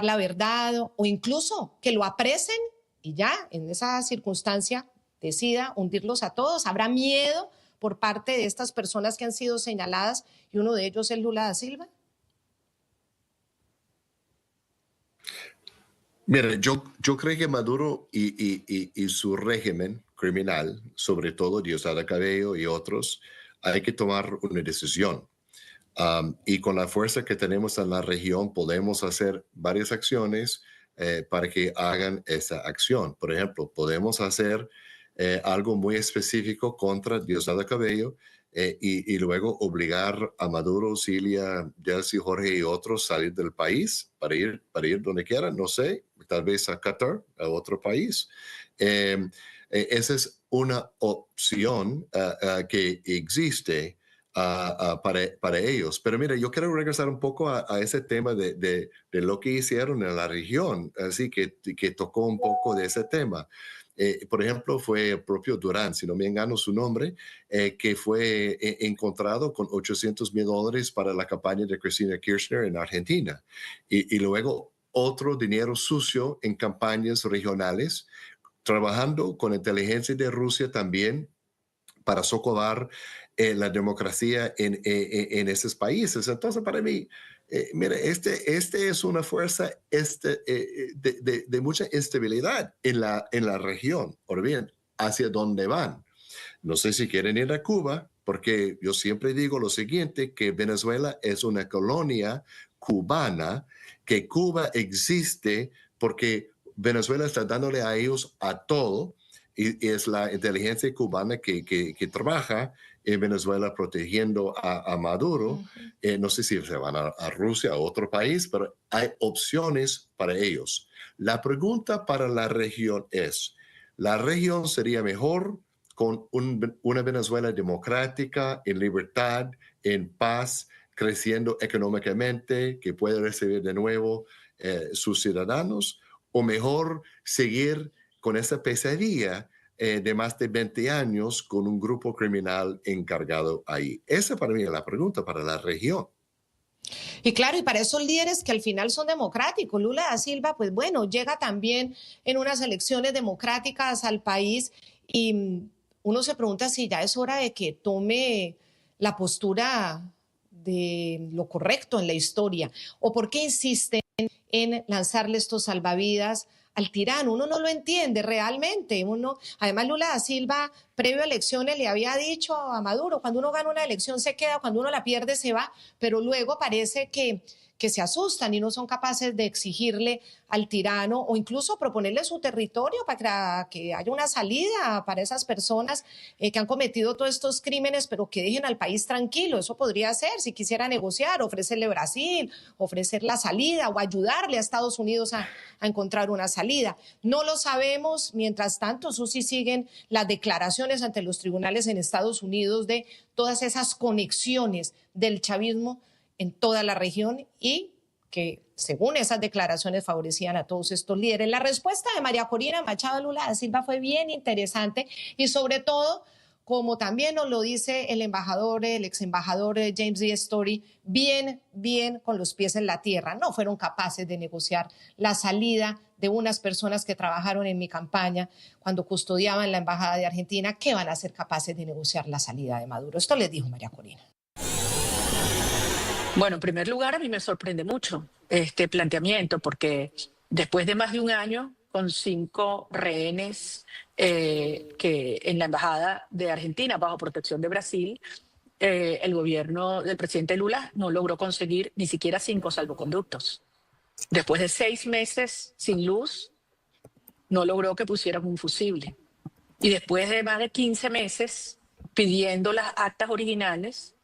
la verdad, o incluso que lo apresen y ya en esa circunstancia decida hundirlos a todos? ¿Habrá miedo por parte de estas personas que han sido señaladas y uno de ellos es Lula da Silva? Mira, yo creo que Maduro y su régimen criminal, sobre todo Diosdado Cabello y otros, hay que tomar una decisión. Y con la fuerza que tenemos en la región podemos hacer varias acciones para que hagan esa acción. Por ejemplo, podemos hacer algo muy específico contra Diosdado Cabello y luego obligar a Maduro, Cilia, Delcy, Jorge y otros a salir del país para ir donde quieran, no sé, tal vez a Qatar, a otro país. Esa es una opción que existe para ellos. Pero mira, yo quiero regresar un poco a ese tema de lo que hicieron en la región, así que tocó un poco de ese tema. Por ejemplo, fue el propio Durán, si no me engano su nombre, que fue encontrado con $800,000 para la campaña de Cristina Kirchner en Argentina. Y luego otro dinero sucio en campañas regionales, trabajando con inteligencia de Rusia también para socavar la democracia en esos países. Entonces, para mí, mira, este es una fuerza de mucha instabilidad en la región. Ahora bien, ¿hacia dónde van? No sé si quieren ir a Cuba, porque yo siempre digo lo siguiente, que Venezuela es una colonia cubana, que Cuba existe porque Venezuela está dándole a ellos a todo, y es la inteligencia cubana que trabaja en Venezuela protegiendo a Maduro. No sé si se van a Rusia, a otro país, pero hay opciones para ellos. La pregunta para la región es, ¿la región sería mejor con una Venezuela democrática, en libertad, en paz, creciendo económicamente, que puede recibir de nuevo sus ciudadanos? ¿O mejor seguir con esa pesadilla de más de 20 años con un grupo criminal encargado ahí? Esa para mí es la pregunta para la región. Y claro, y para esos líderes que al final son democráticos, Lula da Silva, pues bueno, llega también en unas elecciones democráticas al país y uno se pregunta si ya es hora de que tome la postura de lo correcto en la historia? ¿O por qué insisten en lanzarle estos salvavidas al tirano? Uno no lo entiende realmente. Además, Lula da Silva, previo a elecciones, le había dicho a Maduro, cuando uno gana una elección se queda, cuando uno la pierde se va, pero luego parece que se asustan y no son capaces de exigirle al tirano o incluso proponerle su territorio para que haya una salida para esas personas que han cometido todos estos crímenes, pero que dejen al país tranquilo. Eso podría ser, si quisiera negociar, ofrecerle Brasil, ofrecer la salida o ayudarle a Estados Unidos a encontrar una salida. No lo sabemos. Mientras tanto, Susi, siguen las declaraciones ante los tribunales en Estados Unidos de todas esas conexiones del chavismo en toda la región y que, según esas declaraciones, favorecían a todos estos líderes. La respuesta de María Corina Machado Lula da Silva fue bien interesante y, sobre todo, como también nos lo dice el ex embajador James D. Story, bien con los pies en la tierra. No fueron capaces de negociar la salida de unas personas que trabajaron en mi campaña cuando custodiaban la embajada de Argentina. ¿Qué van a ser capaces de negociar la salida de Maduro? Esto les dijo María Corina. Bueno, en primer lugar, a mí me sorprende mucho este planteamiento, porque después de más de un año, con 5 rehenes que en la embajada de Argentina, bajo protección de Brasil, el gobierno del presidente Lula no logró conseguir ni siquiera 5 salvoconductos. Después de 6 meses sin luz, no logró que pusieran un fusible. Y después de más de 15 meses pidiendo las actas originales,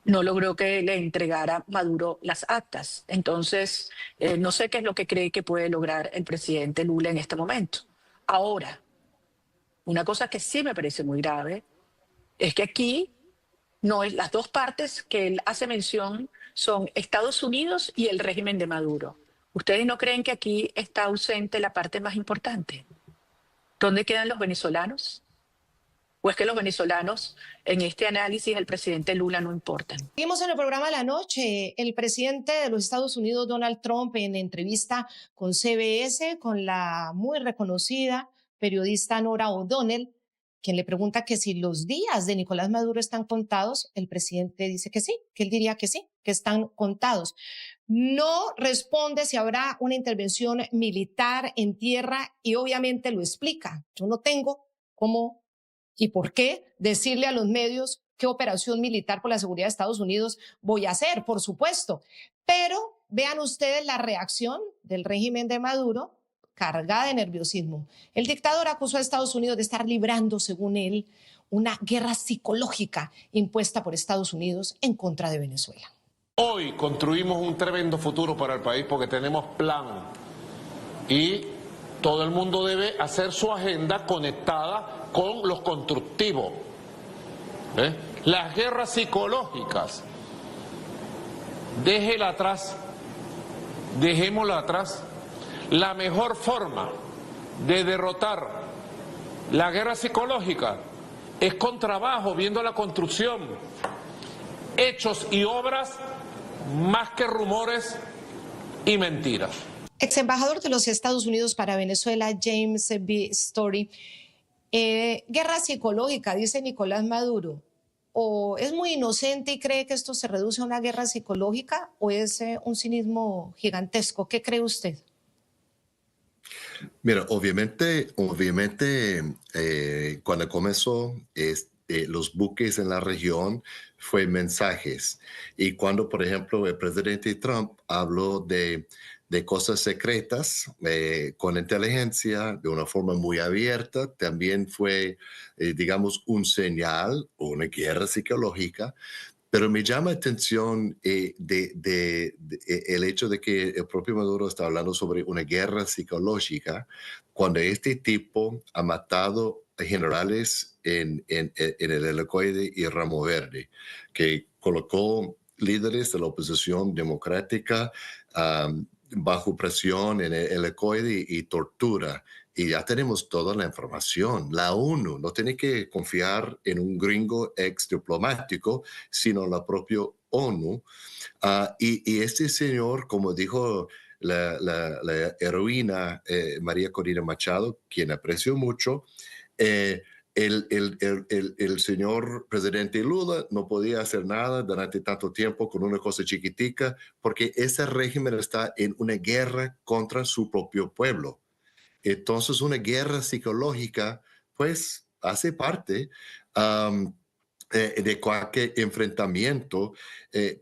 no logró que le entregara Maduro las actas. Entonces, no sé qué es lo que cree que puede lograr el presidente Lula en este momento. Ahora, una cosa que sí me parece muy grave es que aquí no es, las dos partes que él hace mención son Estados Unidos y el régimen de Maduro. ¿Ustedes no creen que aquí está ausente la parte más importante? ¿Dónde quedan los venezolanos? ¿O es que los venezolanos en este análisis del presidente Lula no importan? Seguimos en el programa de la noche. El presidente de los Estados Unidos, Donald Trump, en entrevista con CBS, con la muy reconocida periodista Norah O'Donnell, quien le pregunta que si los días de Nicolás Maduro están contados, el presidente dice que sí, que él diría que sí, que están contados. No responde si habrá una intervención militar en tierra y obviamente lo explica. Yo no tengo cómo y por qué decirle a los medios qué operación militar por la seguridad de Estados Unidos voy a hacer, por supuesto. Pero vean ustedes la reacción del régimen de Maduro, cargada de nerviosismo. El dictador acusó a Estados Unidos de estar librando, según él, una guerra psicológica impuesta por Estados Unidos en contra de Venezuela. Hoy construimos un tremendo futuro para el país porque tenemos plan y todo el mundo debe hacer su agenda conectada con los constructivos. Las guerras psicológicas, déjela atrás, dejémosla atrás. La mejor forma de derrotar la guerra psicológica es con trabajo, viendo la construcción, hechos y obras, más que rumores y mentiras. Ex embajador de los Estados Unidos para Venezuela, James B. Story. Guerra psicológica, dice Nicolás Maduro. ¿O es muy inocente y cree que esto se reduce a una guerra psicológica o es un cinismo gigantesco? ¿Qué cree usted? Mira, obviamente, cuando comenzó los buques en la región, fue mensajes. Y cuando, por ejemplo, el presidente Trump habló de cosas secretas con inteligencia de una forma muy abierta, también fue, digamos, un señal o una guerra psicológica. Pero me llama la atención el hecho de que el propio Maduro está hablando sobre una guerra psicológica cuando este tipo ha matado a generales en el Helicoide y Ramo Verde, que colocó líderes de la oposición democrática bajo presión en el Helicoide y tortura. Y ya tenemos toda la información. La ONU no tiene que confiar en un gringo ex diplomático, sino en la propia ONU. Y este señor, como dijo la heroína María Corina Machado, quien aprecio mucho, el señor presidente Lula no podía hacer nada durante tanto tiempo con una cosa chiquitica, porque ese régimen está en una guerra contra su propio pueblo. Entonces, una guerra psicológica, pues, hace parte de cualquier enfrentamiento,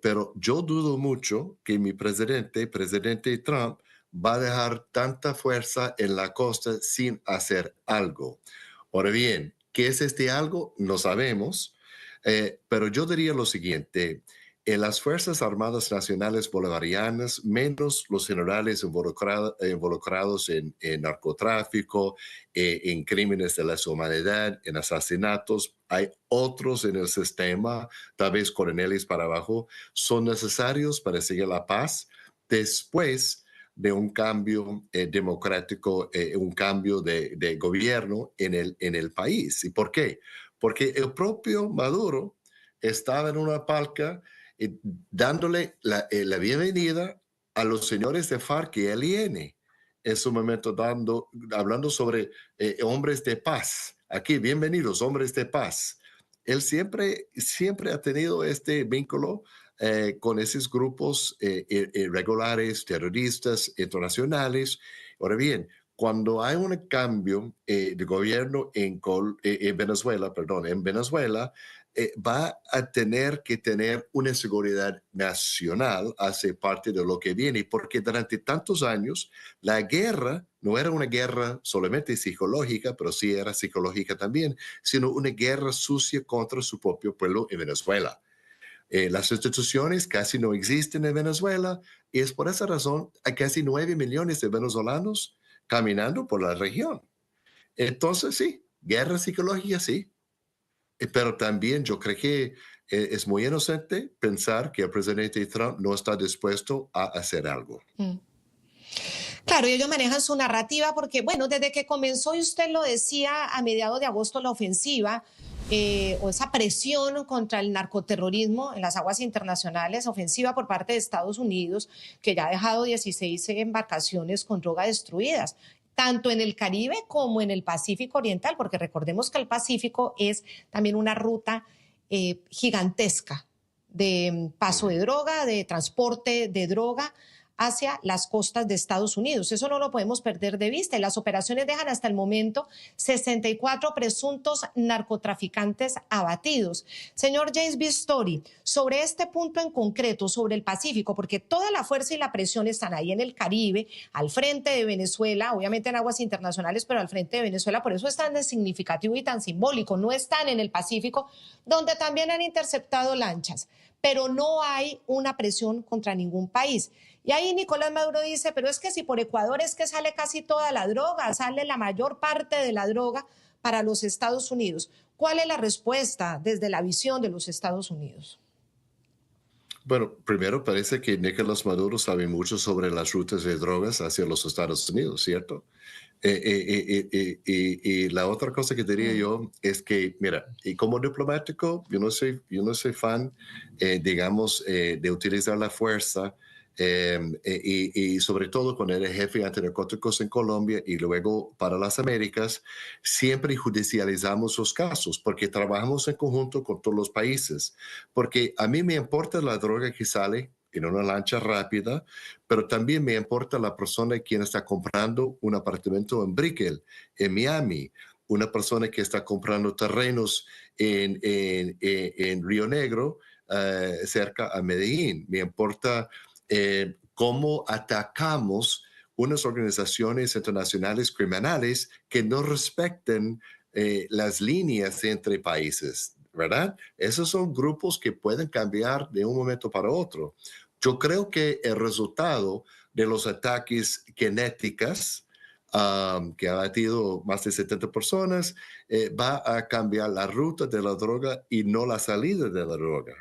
pero yo dudo mucho que mi presidente Trump, va a dejar tanta fuerza en la costa sin hacer algo. Ahora bien, ¿qué es este algo? No sabemos, pero yo diría lo siguiente. En las Fuerzas Armadas Nacionales Bolivarianas, menos los generales involucrados en narcotráfico, en crímenes de lesa humanidad, en asesinatos, hay otros en el sistema, tal vez coroneles para abajo, son necesarios para seguir la paz después de un cambio democrático, un cambio de gobierno en el país. ¿Y por qué? Porque el propio Maduro estaba en una palca dándole la bienvenida a los señores de FARC y ELN en su momento, hablando sobre hombres de paz. Aquí, bienvenidos, hombres de paz. Él siempre ha tenido este vínculo con esos grupos irregulares, terroristas, internacionales. Ahora bien, cuando hay un cambio de gobierno en Venezuela, va a tener que tener una seguridad nacional, hace parte de lo que viene, porque durante tantos años la guerra no era una guerra solamente psicológica, pero sí era psicológica también, sino una guerra sucia contra su propio pueblo en Venezuela. Las instituciones casi no existen en Venezuela y es por esa razón hay casi 9 millones de venezolanos caminando por la región. Entonces, sí, guerra psicológica, sí. Pero también yo creo que es muy inocente pensar que el presidente Trump no está dispuesto a hacer algo. Claro, ellos manejan su narrativa porque, bueno, desde que comenzó, y usted lo decía, a mediados de agosto, la ofensiva o esa presión contra el narcoterrorismo en las aguas internacionales, ofensiva por parte de Estados Unidos, que ya ha dejado 16 embarcaciones con droga destruidas, tanto en el Caribe como en el Pacífico Oriental, porque recordemos que el Pacífico es también una ruta gigantesca de paso de droga, de transporte de droga hacia las costas de Estados Unidos. Eso no lo podemos perder de vista. Y las operaciones dejan hasta el momento 64 presuntos narcotraficantes abatidos. Señor James B. Storey, sobre este punto en concreto, sobre el Pacífico, porque toda la fuerza y la presión están ahí en el Caribe, al frente de Venezuela, obviamente en aguas internacionales, pero al frente de Venezuela, por eso es tan significativo y tan simbólico. No están en el Pacífico, donde también han interceptado lanchas, pero no hay una presión contra ningún país. Y ahí Nicolás Maduro dice, pero es que si por Ecuador es que sale casi toda la droga, sale la mayor parte de la droga para los Estados Unidos. ¿Cuál es la respuesta desde la visión de los Estados Unidos? Bueno, primero parece que Nicolás Maduro sabe mucho sobre las rutas de drogas hacia los Estados Unidos, ¿cierto? Y la otra cosa que diría yo es que, mira, y como diplomático, yo no soy fan, digamos, de utilizar la fuerza, y sobre todo cuando era jefe antinarcóticos en Colombia y luego para las Américas, siempre judicializamos los casos porque trabajamos en conjunto con todos los países. Porque a mí me importa la droga que sale en una lancha rápida, pero también me importa la persona quien está comprando un apartamento en Brickell, en Miami, una persona que está comprando terrenos en Río Negro, cerca a Medellín. Me importa cómo atacamos unas organizaciones internacionales criminales que no respeten las líneas entre países, ¿verdad? Esos son grupos que pueden cambiar de un momento para otro. Yo creo que el resultado de los ataques genéticos que ha batido más de 70 personas va a cambiar la ruta de la droga y no la salida de la droga.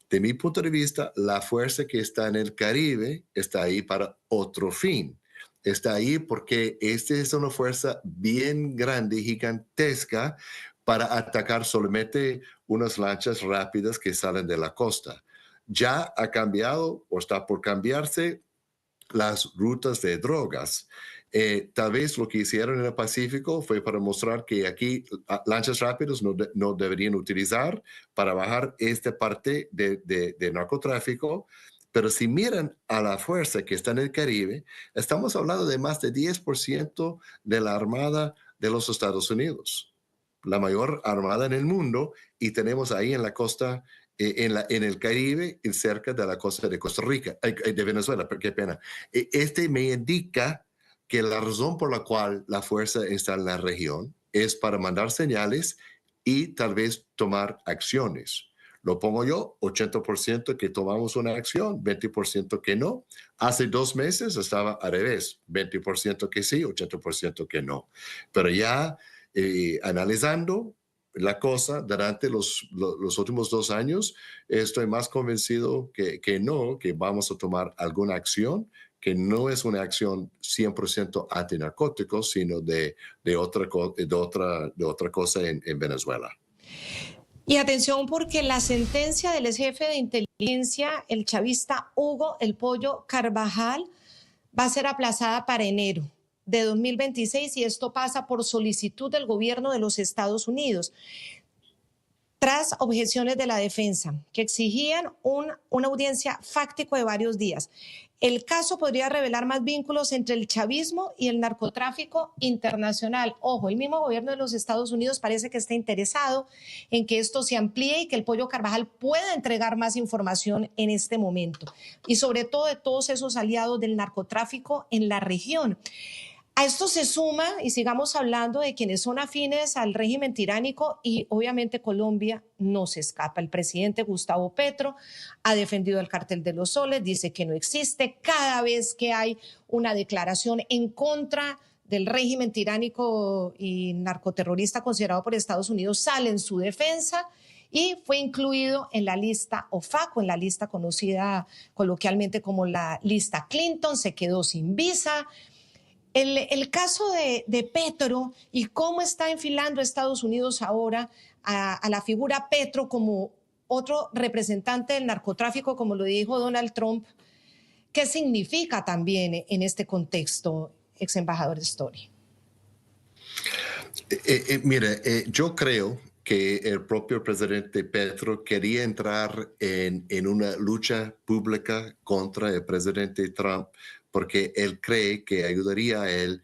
De mi punto de vista, la fuerza que está en el Caribe está ahí para otro fin. Está ahí porque esta es una fuerza bien grande, gigantesca, para atacar solamente unas lanchas rápidas que salen de la costa. Ya ha cambiado o está por cambiarse las rutas de drogas. Tal vez lo que hicieron en el Pacífico fue para mostrar que aquí lanchas rápidas no deberían utilizar para bajar esta parte de narcotráfico. Pero si miran a la fuerza que está en el Caribe, estamos hablando de más de 10% de la Armada de los Estados Unidos, la mayor armada en el mundo, y tenemos ahí en la costa, en el Caribe, cerca de la costa de Costa Rica, de Venezuela, qué pena. Este me indica que la razón por la cual la fuerza está en la región es para mandar señales y tal vez tomar acciones. Lo pongo yo, 80% que tomamos una acción, 20% que no. Hace 2 meses estaba al revés, 20% que sí, 80% que no. Pero ya analizando la cosa durante los últimos 2 años, estoy más convencido que no, que vamos a tomar alguna acción, que no es una acción 100% antinarcóticos, sino de otra cosa en Venezuela. Y atención porque la sentencia del ex jefe de inteligencia, el chavista Hugo El Pollo Carvajal, va a ser aplazada para enero de 2026 y esto pasa por solicitud del gobierno de los Estados Unidos, tras objeciones de la defensa que exigían una audiencia fáctica de varios días. El caso podría revelar más vínculos entre el chavismo y el narcotráfico internacional. Ojo, el mismo gobierno de los Estados Unidos parece que está interesado en que esto se amplíe y que el Pollo Carvajal pueda entregar más información en este momento. Y sobre todo de todos esos aliados del narcotráfico en la región. A esto se suma, y sigamos hablando de quienes son afines al régimen tiránico, y obviamente Colombia no se escapa. El presidente Gustavo Petro ha defendido el Cartel de los Soles, dice que no existe. Cada vez que hay una declaración en contra del régimen tiránico y narcoterrorista considerado por Estados Unidos, sale en su defensa y fue incluido en la lista OFAC, o en la lista conocida coloquialmente como la lista Clinton, se quedó sin visa. El caso de Petro y cómo está enfilando Estados Unidos ahora a la figura Petro como otro representante del narcotráfico, como lo dijo Donald Trump, ¿qué significa también en este contexto, ex embajador Story? Mire, yo creo que el propio presidente Petro quería entrar en una lucha pública contra el presidente Trump, porque él cree que ayudaría a él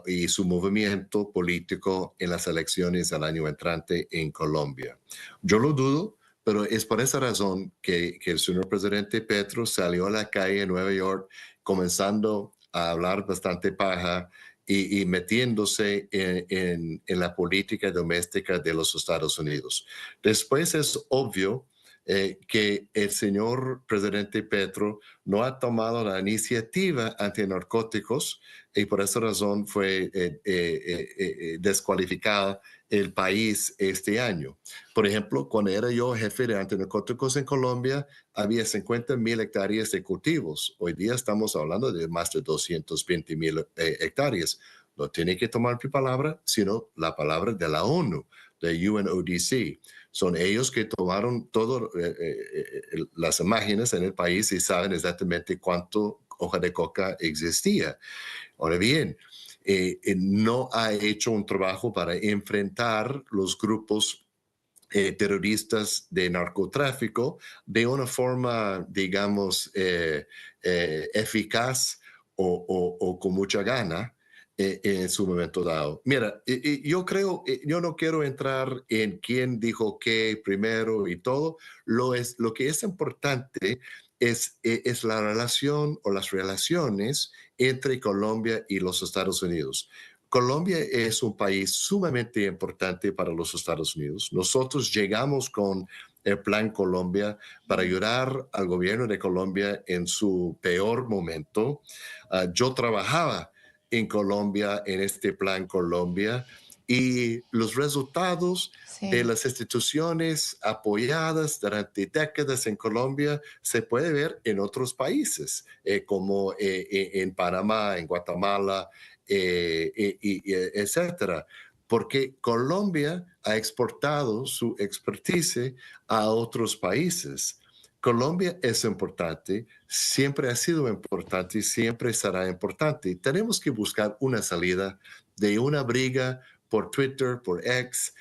y su movimiento político en las elecciones del año entrante en Colombia. Yo lo dudo, pero es por esa razón que el señor presidente Petro salió a la calle en Nueva York comenzando a hablar bastante paja y metiéndose en la política doméstica de los Estados Unidos. Después es obvio que el señor presidente Petro no ha tomado la iniciativa antinarcóticos y por esa razón fue descualificada el país este año. Por ejemplo, cuando era yo jefe de antinarcóticos en Colombia, había 50,000 hectáreas de cultivos. Hoy día estamos hablando de más de 220,000 hectáreas. No tiene que tomar mi palabra, sino la palabra de la ONU, de UNODC. Son ellos que tomaron todas las imágenes en el país y saben exactamente cuánto hoja de coca existía. Ahora bien, no ha hecho un trabajo para enfrentar los grupos terroristas de narcotráfico de una forma, digamos, eficaz o con mucha gana. En su momento dado. Mira, yo creo, yo no quiero entrar en quién dijo qué primero y todo. Lo que es importante es la relación o las relaciones entre Colombia y los Estados Unidos. Colombia es un país sumamente importante para los Estados Unidos. Nosotros llegamos con el Plan Colombia para ayudar al gobierno de Colombia en su peor momento. Yo trabajaba en Colombia, en este Plan Colombia, y los resultados de las instituciones apoyadas durante décadas en Colombia se puede ver en otros países, como en Panamá, en Guatemala, etcétera, porque Colombia ha exportado su expertise a otros países. Colombia es importante, siempre ha sido importante y siempre será importante. Y tenemos que buscar una salida de una briga por Twitter, por X,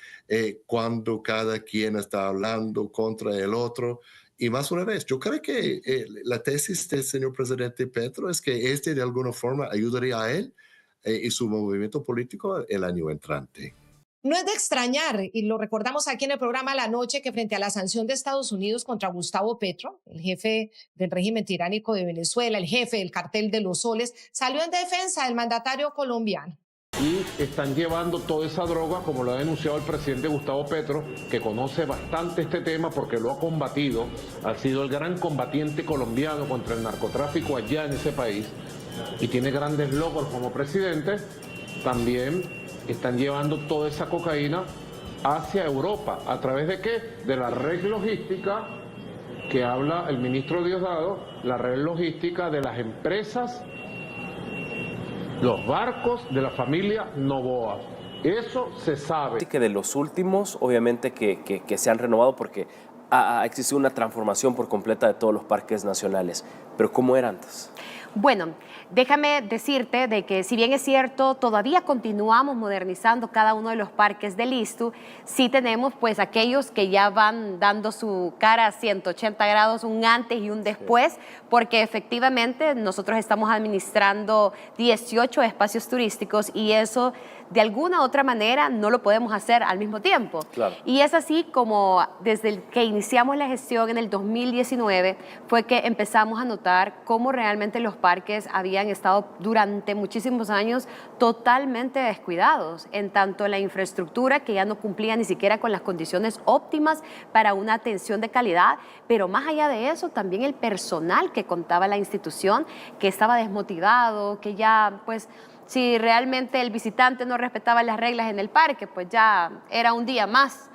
cuando cada quien está hablando contra el otro. Y más una vez, yo creo que la tesis del señor presidente Petro es que de alguna forma ayudaría a él y su movimiento político el año entrante. No es de extrañar, y lo recordamos aquí en el programa La Noche, que frente a la sanción de Estados Unidos contra Gustavo Petro, el jefe del régimen tiránico de Venezuela, el jefe del cartel de los soles, salió en defensa del mandatario colombiano. Y están llevando toda esa droga, como lo ha denunciado el presidente Gustavo Petro, que conoce bastante este tema porque lo ha combatido, ha sido el gran combatiente colombiano contra el narcotráfico allá en ese país y tiene grandes logros como presidente. También están llevando toda esa cocaína hacia Europa. ¿A través de qué? De la red logística que habla el ministro Diosdado, la red logística de las empresas, los barcos de la familia Noboa. Eso se sabe. Que de los últimos, obviamente que se han renovado porque ha existido una transformación por completa de todos los parques nacionales. Pero ¿cómo era antes? Bueno, déjame decirte de que si bien es cierto, todavía continuamos modernizando cada uno de los parques del ISTU, sí tenemos pues aquellos que ya van dando su cara a 180 grados, un antes y un después, porque efectivamente nosotros estamos administrando 18 espacios turísticos y eso de alguna u otra manera no lo podemos hacer al mismo tiempo. Claro. Y es así como desde que iniciamos la gestión en el 2019 fue que empezamos a notar cómo realmente los parques habían estado durante muchísimos años totalmente descuidados, en tanto la infraestructura que ya no cumplía ni siquiera con las condiciones óptimas para una atención de calidad, pero más allá de eso también el personal que contaba la institución, que estaba desmotivado, que ya pues si realmente el visitante no respetaba las reglas en el parque, pues ya era un día más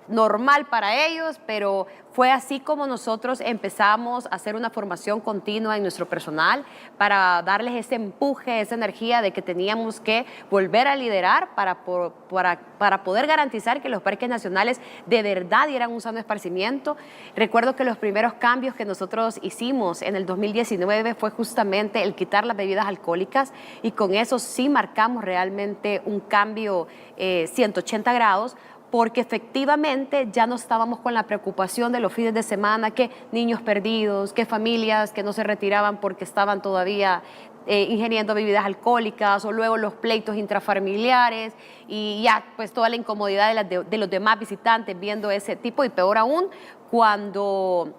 normal para ellos, pero fue así como nosotros empezamos a hacer una formación continua en nuestro personal para darles ese empuje, esa energía de que teníamos que volver a liderar para poder garantizar que los parques nacionales de verdad dieran un sano esparcimiento. Recuerdo que los primeros cambios que nosotros hicimos en el 2019 fue justamente el quitar las bebidas alcohólicas y con eso sí marcamos realmente un cambio 180 grados, porque efectivamente ya no estábamos con la preocupación de los fines de semana, que niños perdidos, que familias que no se retiraban porque estaban todavía ingiriendo bebidas alcohólicas, o luego los pleitos intrafamiliares y ya pues toda la incomodidad de los demás visitantes viendo ese tipo, y peor aún cuando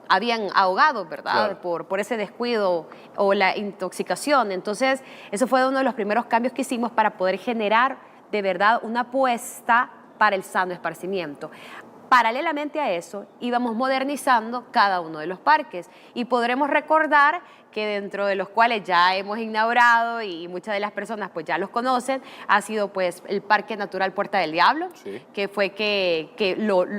habían ahogado, ¿verdad? Claro. Por ese descuido o la intoxicación. Entonces, eso fue uno de los primeros cambios que hicimos para poder generar de verdad una apuesta para el sano esparcimiento. Paralelamente a eso, íbamos modernizando cada uno de los parques y podremos recordar que dentro de los cuales ya hemos inaugurado y muchas de las personas pues ya los conocen, ha sido pues el Parque Natural Puerta del Diablo, sí, que fue que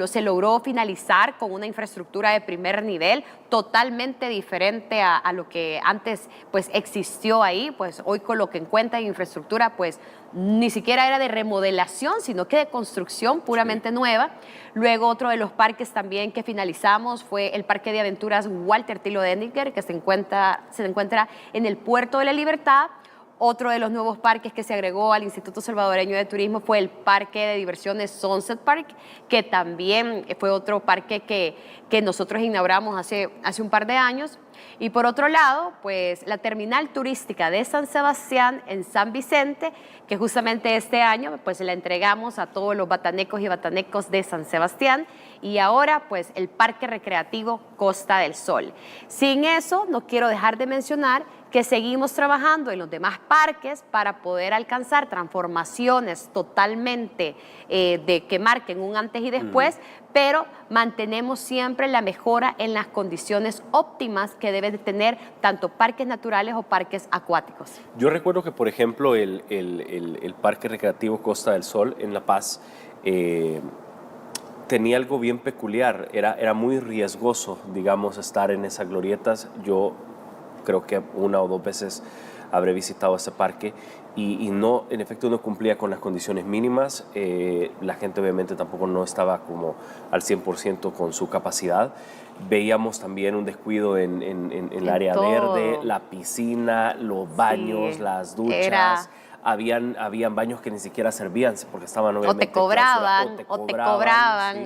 se logró finalizar con una infraestructura de primer nivel totalmente diferente a lo que antes pues existió ahí. Pues hoy con lo que encuentra en infraestructura pues ni siquiera era de remodelación, sino que de construcción puramente nueva. Luego otro de los parques también que finalizamos fue el Parque de Aventuras Walter Tilo Denninger, que se encuentra en el Puerto de la Libertad. Otro de los nuevos parques que se agregó al Instituto Salvadoreño de Turismo fue el Parque de Diversiones Sunset Park, que también fue otro parque que nosotros inauguramos hace un par de años. Y por otro lado, pues la terminal turística de San Sebastián en San Vicente, que justamente este año pues la entregamos a todos los batanecos y batanecos de San Sebastián, y ahora pues el Parque Recreativo Costa del Sol. Sin eso, no quiero dejar de mencionar que seguimos trabajando en los demás parques para poder alcanzar transformaciones totalmente que marquen un antes y después, pero mantenemos siempre la mejora en las condiciones óptimas que deben de tener tanto parques naturales o parques acuáticos. Yo recuerdo que, por ejemplo, el Parque Recreativo Costa del Sol en La Paz tenía algo bien peculiar, era muy riesgoso, digamos, estar en esas glorietas. Yo creo que una o dos veces habré visitado ese parque y no, en efecto no cumplía con las condiciones mínimas. La gente obviamente tampoco no estaba como al 100% con su capacidad. Veíamos también un descuido en el área verde, la piscina, los baños, las duchas. Habían baños que ni siquiera servían porque estaban obviamente o te cobraban.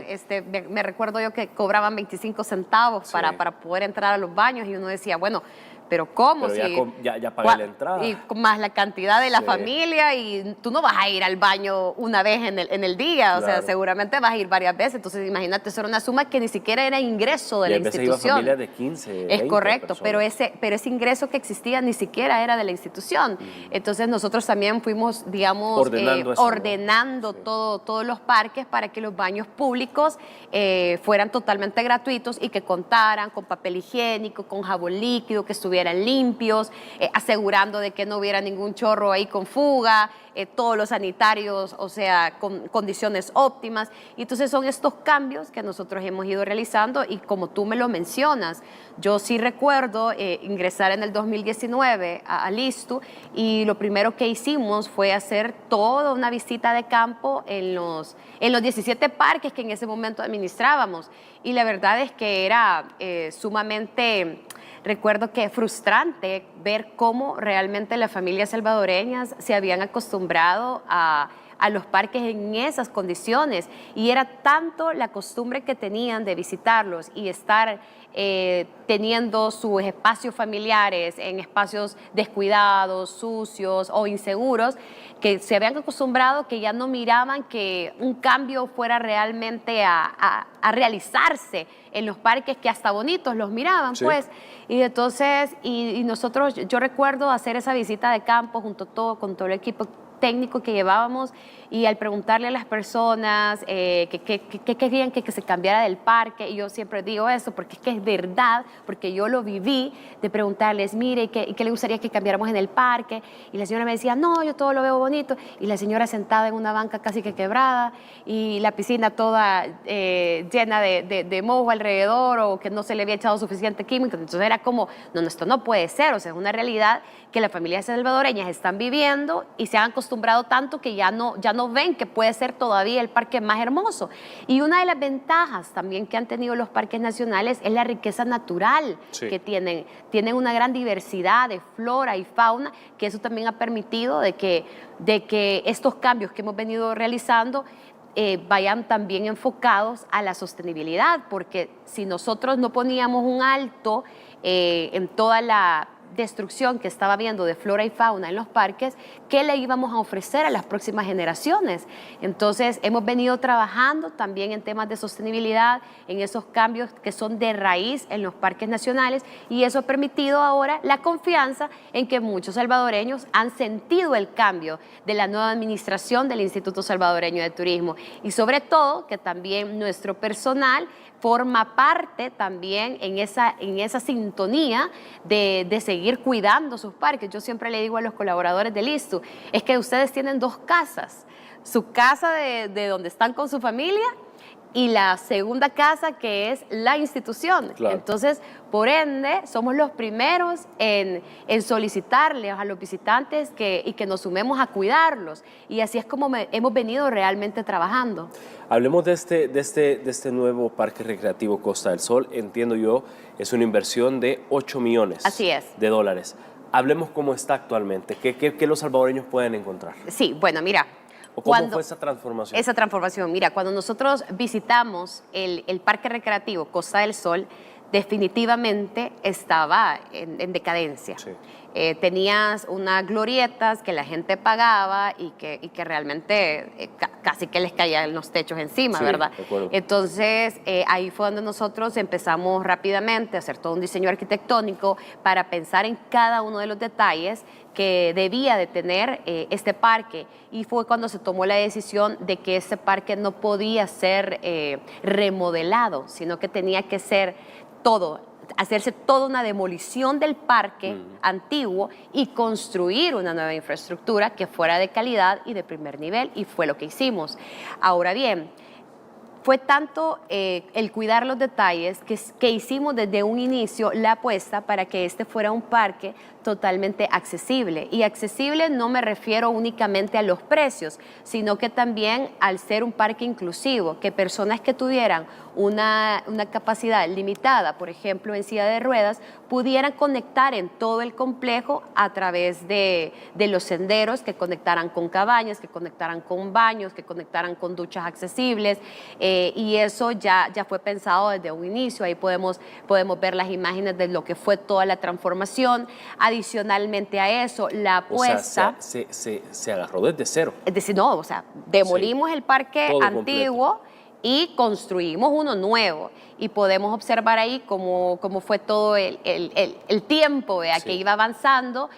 Sí. Me recuerdo yo que cobraban 25 centavos Sí. para poder entrar a los baños y uno decía, bueno, pero ¿cómo? Pero ya pagué la entrada. Y más la cantidad de la Sí. familia y tú no vas a ir al baño una vez en el día, o sea, Claro. seguramente vas a ir varias veces. Entonces, imagínate, eso era una suma que ni siquiera era ingreso de Y la a veces institución. iba familias de 15, Es 20 correcto, personas. pero ese ingreso que existía ni siquiera era de la institución. Entonces nosotros también fuimos, digamos, Ordenando eso, ¿no? ordenando todos los parques para que los baños públicos fueran totalmente gratuitos y que contaran con papel higiénico, con jabón líquido, que estuvieran limpios, asegurando de que no hubiera ningún chorro ahí con fuga, todos los sanitarios, o sea, con condiciones óptimas. Y entonces son estos cambios que nosotros hemos ido realizando y como tú me lo mencionas, yo sí recuerdo ingresar en el 2019 al ISTU y lo primero que hicimos fue hacer toda una visita de campo en los 17 parques que en ese momento administrábamos. Y la verdad es que era sumamente... Recuerdo que frustrante ver cómo realmente las familias salvadoreñas se habían acostumbrado a los parques en esas condiciones y era tanto la costumbre que tenían de visitarlos y estar teniendo sus espacios familiares en espacios descuidados, sucios o inseguros, que se habían acostumbrado que ya no miraban que un cambio fuera realmente a realizarse en los parques, que hasta bonitos los miraban, Sí. pues. Y entonces, y nosotros, yo recuerdo hacer esa visita de campo con todo el equipo técnico que llevábamos y al preguntarle a las personas qué querían que se cambiara del parque, y yo siempre digo eso porque es que es verdad, porque yo lo viví, de preguntarles, mire, ¿qué le gustaría que cambiáramos en el parque? Y la señora me decía, no, yo todo lo veo bonito, y la señora sentada en una banca casi que quebrada, y la piscina toda llena de moho alrededor, o que no se le había echado suficiente químico. Entonces era como, no, esto no puede ser, o sea, es una realidad que las familias salvadoreñas están viviendo y se han acostumbrado tanto que ya no ven que puede ser todavía el parque más hermoso. Y una de las ventajas también que han tenido los parques nacionales es la riqueza natural que tienen. Tienen una gran diversidad de flora y fauna, que eso también ha permitido de que estos cambios que hemos venido realizando vayan también enfocados a la sostenibilidad, porque si nosotros no poníamos un alto en toda la destrucción que estaba habiendo de flora y fauna en los parques, ¿qué le íbamos a ofrecer a las próximas generaciones? Entonces, hemos venido trabajando también en temas de sostenibilidad, en esos cambios que son de raíz en los parques nacionales, y eso ha permitido ahora la confianza en que muchos salvadoreños han sentido el cambio de la nueva administración del Instituto Salvadoreño de Turismo, y sobre todo que también nuestro personal forma parte también en esa sintonía de seguir cuidando sus parques. Yo siempre le digo a los colaboradores del ISTU, es que ustedes tienen dos casas, su casa de donde están con su familia y la segunda casa, que es la institución. Claro. Entonces, por ende, somos los primeros en solicitarles a los visitantes y que nos sumemos a cuidarlos. Y así es como hemos venido realmente trabajando. Hablemos de este nuevo parque recreativo Costa del Sol. Entiendo yo, es una inversión de 8 millones Así es. de dólares. Hablemos cómo está actualmente, qué los salvadoreños pueden encontrar. Sí, bueno, mira. ¿O cómo fue esa transformación? Esa transformación, mira, cuando nosotros visitamos el Parque Recreativo Costa del Sol, definitivamente estaba en decadencia. Sí. Tenías unas glorietas que la gente pagaba y que realmente casi que les caían los techos encima, Sí, ¿verdad? de acuerdo. Entonces, ahí fue donde nosotros empezamos rápidamente a hacer todo un diseño arquitectónico para pensar en cada uno de los detalles que debía de tener este parque, y fue cuando se tomó la decisión de que este parque no podía ser remodelado, sino que tenía que ser hacerse toda una demolición del parque antiguo y construir una nueva infraestructura que fuera de calidad y de primer nivel, y fue lo que hicimos. Ahora bien, fue tanto el cuidar los detalles que hicimos desde un inicio la apuesta para que este fuera un parque totalmente accesible. Y accesible no me refiero únicamente a los precios, sino que también al ser un parque inclusivo, que personas que tuvieran una capacidad limitada, por ejemplo en silla de ruedas, pudieran conectar en todo el complejo a través de los senderos, que conectaran con cabañas, que conectaran con baños, que conectaran con duchas accesibles, y eso ya fue pensado desde un inicio. Ahí podemos ver las imágenes de lo que fue toda la transformación. Adicionalmente a eso, la apuesta... O sea, se agarró desde cero. Es decir, no, o sea, demolimos el parque todo antiguo completo y construimos uno nuevo. Y podemos observar ahí cómo fue todo el tiempo que iba avanzando.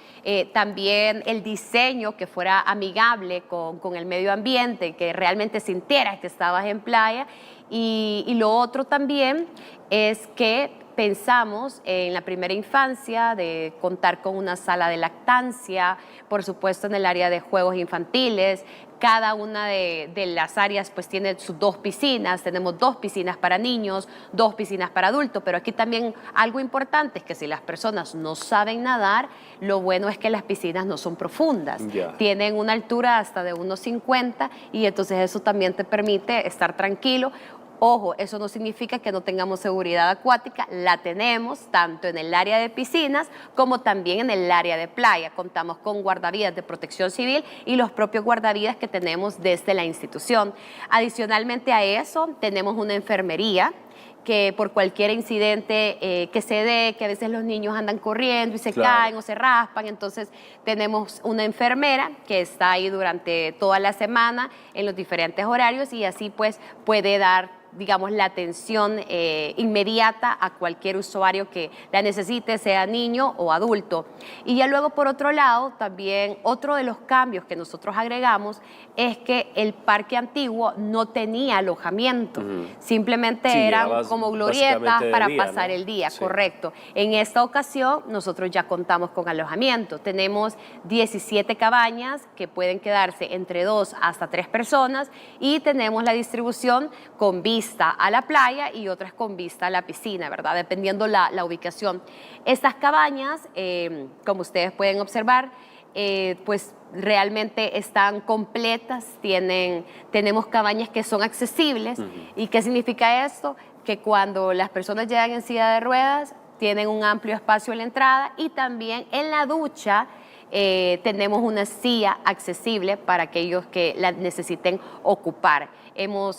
También el diseño que fuera amigable con el medio ambiente, que realmente sintieras que estabas en playa. Y lo otro también es que pensamos en la primera infancia de contar con una sala de lactancia, por supuesto en el área de juegos infantiles. Cada una de las áreas pues tiene sus 2 piscinas, tenemos 2 piscinas para niños, 2 piscinas para adultos, pero aquí también algo importante es que si las personas no saben nadar, lo bueno es que las piscinas no son profundas, tienen una altura hasta de 1,50 y entonces eso también te permite estar tranquilo. Ojo, eso no significa que no tengamos seguridad acuática, la tenemos tanto en el área de piscinas como también en el área de playa. Contamos con guardavidas de protección civil y los propios guardavidas que tenemos desde la institución. Adicionalmente a eso, tenemos una enfermería que por cualquier incidente que se dé, que a veces los niños andan corriendo y se caen o se raspan, entonces tenemos una enfermera que está ahí durante toda la semana en los diferentes horarios y así pues puede dar, digamos, la atención inmediata a cualquier usuario que la necesite, sea niño o adulto. Y ya luego, por otro lado, también otro de los cambios que nosotros agregamos es que el parque antiguo no tenía alojamiento, simplemente eran como glorietas para pasar el día, correcto. En esta ocasión, nosotros ya contamos con alojamiento. Tenemos 17 cabañas que pueden quedarse entre 2 hasta 3 personas y tenemos la distribución con vista a la playa y otras con vista a la piscina, ¿verdad? Dependiendo la ubicación. Estas cabañas, como ustedes pueden observar, pues realmente están completas, tenemos cabañas que son accesibles. ¿Y qué significa esto? Que cuando las personas llegan en silla de ruedas, tienen un amplio espacio en la entrada y también en la ducha tenemos una silla accesible para aquellos que la necesiten ocupar.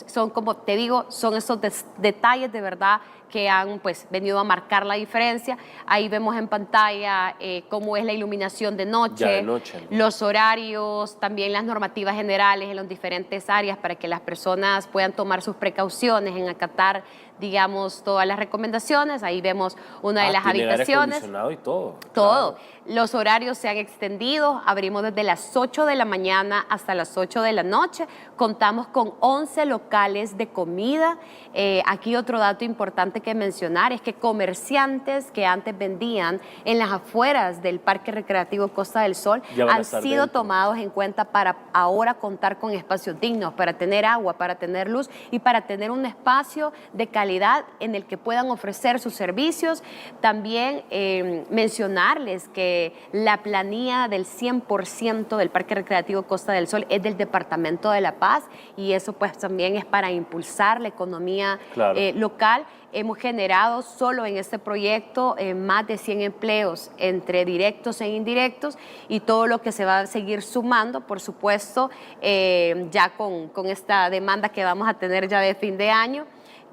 Son, como te digo, son esos detalles de verdad que han pues venido a marcar la diferencia. Ahí vemos en pantalla cómo es la iluminación de noche, los horarios, también las normativas generales en las diferentes áreas para que las personas puedan tomar sus precauciones en acatar, digamos, todas las recomendaciones. Ahí vemos una de las habitaciones. Aire acondicionado y todo. Todo. Los horarios se han extendido, abrimos desde las 8 de la mañana hasta las 8 de la noche. Contamos con 11 locales de comida. Aquí otro dato importante que mencionar es que comerciantes que antes vendían en las afueras del Parque Recreativo Costa del Sol han sido tomados en cuenta para ahora contar con espacios dignos, para tener agua, para tener luz y para tener un espacio de calidad en el que puedan ofrecer sus servicios. También mencionarles que la planilla del 100% del Parque Recreativo Costa del Sol es del Departamento de La Paz y eso pues también es para impulsar la economía local. Hemos generado solo en este proyecto más de 100 empleos entre directos e indirectos y todo lo que se va a seguir sumando, por supuesto, ya con esta demanda que vamos a tener ya de fin de año,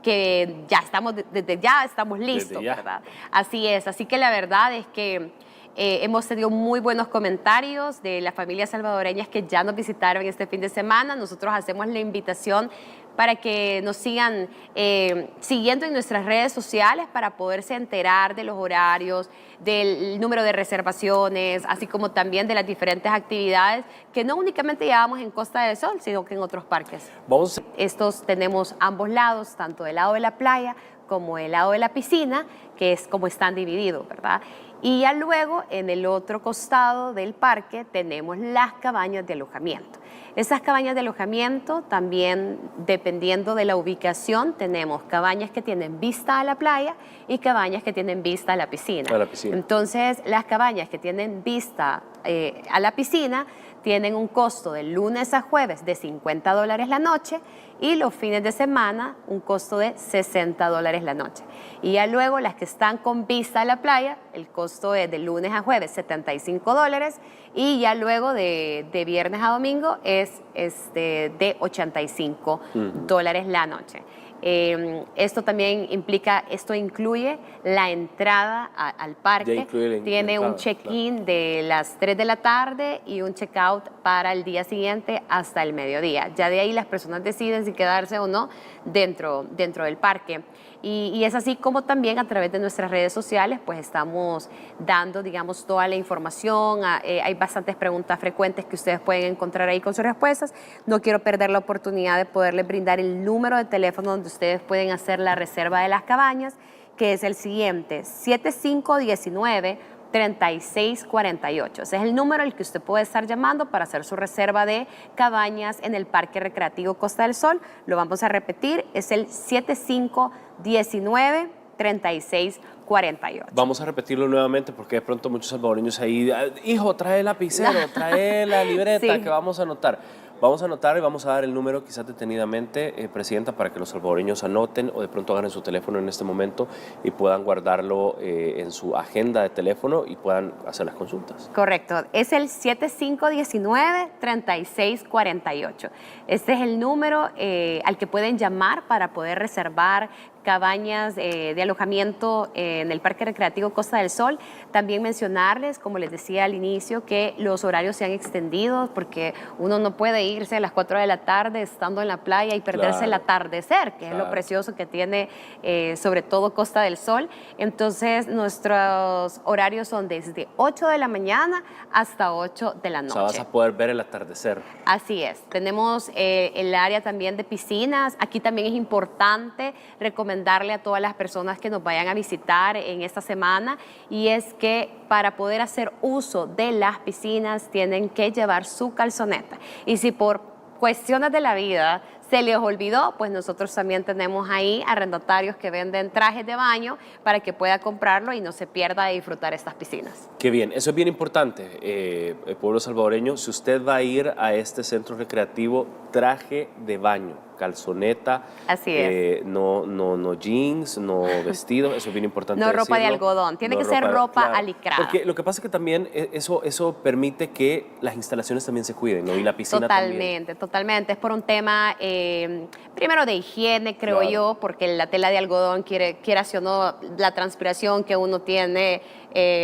que ya estamos, desde ya estamos listos, ¿verdad? Así es, así que la verdad es que hemos tenido muy buenos comentarios de las familias salvadoreñas que ya nos visitaron este fin de semana. Nosotros hacemos la invitación para que nos sigan siguiendo en nuestras redes sociales para poderse enterar de los horarios, del número de reservaciones, así como también de las diferentes actividades que no únicamente llevamos en Costa del Sol, sino que en otros parques. Estos tenemos ambos lados, tanto del lado de la playa como el lado de la piscina, que es como están divididos, ¿verdad? Y ya luego, en el otro costado del parque, tenemos las cabañas de alojamiento. Esas cabañas de alojamiento también, dependiendo de la ubicación, tenemos cabañas que tienen vista a la playa y cabañas que tienen vista a la piscina. Entonces, las cabañas que tienen vista a la piscina tienen un costo de lunes a jueves de $50 la noche y los fines de semana un costo de $60 la noche. Y ya luego las que están con vista a la playa, el costo es de lunes a jueves $75 y ya luego de viernes a domingo es de $85 la noche. Esto también implica, esto incluye la entrada al parque. Tiene un check-in de las 3 de la tarde y un check-out para el día siguiente hasta el mediodía. Ya de ahí las personas deciden si quedarse o no dentro del parque. Y es así como también a través de nuestras redes sociales pues estamos dando, digamos, toda la información. Hay bastantes preguntas frecuentes que ustedes pueden encontrar ahí con sus respuestas. No quiero perder la oportunidad de poderles brindar el número de teléfono donde ustedes pueden hacer la reserva de las cabañas, que es el siguiente: 7519-3648. Ese es el número al que usted puede estar llamando para hacer su reserva de cabañas en el Parque Recreativo Costa del Sol. Lo vamos a repetir, es el 7519-3648. Vamos a repetirlo nuevamente porque de pronto muchos salvadoreños ahí, hijo, trae el lapicero, trae la libreta que vamos a anotar. Vamos a anotar y vamos a dar el número quizás detenidamente, Presidenta, para que los salvadoreños anoten o de pronto agarren su teléfono en este momento y puedan guardarlo en su agenda de teléfono y puedan hacer las consultas. Correcto, es el 7519-3648. Este es el número al que pueden llamar para poder reservar cabañas de alojamiento en el Parque Recreativo Costa del Sol. También mencionarles, como les decía al inicio, que los horarios se han extendido porque uno no puede irse a las 4 de la tarde estando en la playa y perderse el atardecer, que es lo precioso que tiene sobre todo Costa del Sol. Entonces nuestros horarios son desde 8 de la mañana hasta 8 de la noche. O sea, vas a poder ver el atardecer. Así es. Tenemos el área también de piscinas. Aquí también es importante recomendarle a todas las personas que nos vayan a visitar en esta semana, y es que para poder hacer uso de las piscinas tienen que llevar su calzoneta. Y si por cuestiones de la vida se les olvidó, pues nosotros también tenemos ahí arrendatarios que venden trajes de baño para que pueda comprarlo y no se pierda de disfrutar estas piscinas. Qué bien, eso es bien importante, el pueblo salvadoreño. Si usted va a ir a este centro recreativo, traje de baño, calzoneta, así es. No jeans, no vestido, eso es bien importante. No ropa de algodón, tiene que ser ropa alicrada. Porque lo que pasa es que también eso permite que las instalaciones también se cuiden, ¿no? Y la piscina también. Totalmente. Es por un tema, primero de higiene, creo yo, porque la tela de algodón, quieras o no, la transpiración que uno tiene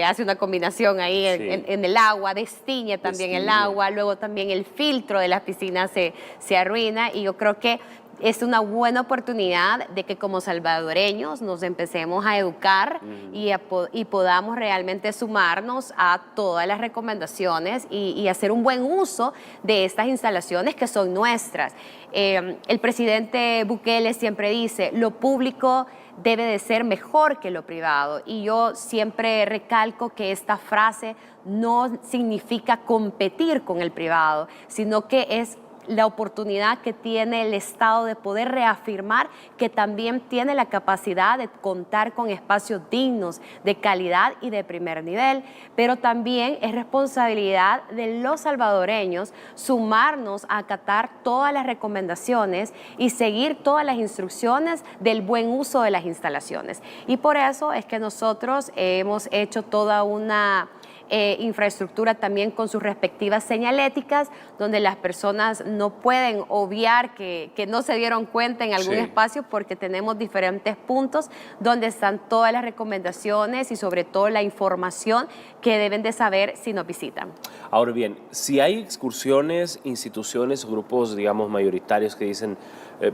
hace una combinación ahí en el agua, destiñe también el agua, luego también el filtro de las piscinas se arruina, y yo creo que es una buena oportunidad de que como salvadoreños nos empecemos a educar y podamos realmente sumarnos a todas las recomendaciones y hacer un buen uso de estas instalaciones que son nuestras. El presidente Bukele siempre dice, lo público debe de ser mejor que lo privado, y yo siempre recalco que esta frase no significa competir con el privado, sino que es la oportunidad que tiene el Estado de poder reafirmar que también tiene la capacidad de contar con espacios dignos, de calidad y de primer nivel, pero también es responsabilidad de los salvadoreños sumarnos a acatar todas las recomendaciones y seguir todas las instrucciones del buen uso de las instalaciones. Y por eso es que nosotros hemos hecho toda una infraestructura también con sus respectivas señaléticas, donde las personas no pueden obviar que no se dieron cuenta en algún espacio, porque tenemos diferentes puntos donde están todas las recomendaciones y sobre todo la información que deben de saber si nos visitan. Ahora bien, si hay excursiones, instituciones, grupos, digamos, mayoritarios que dicen,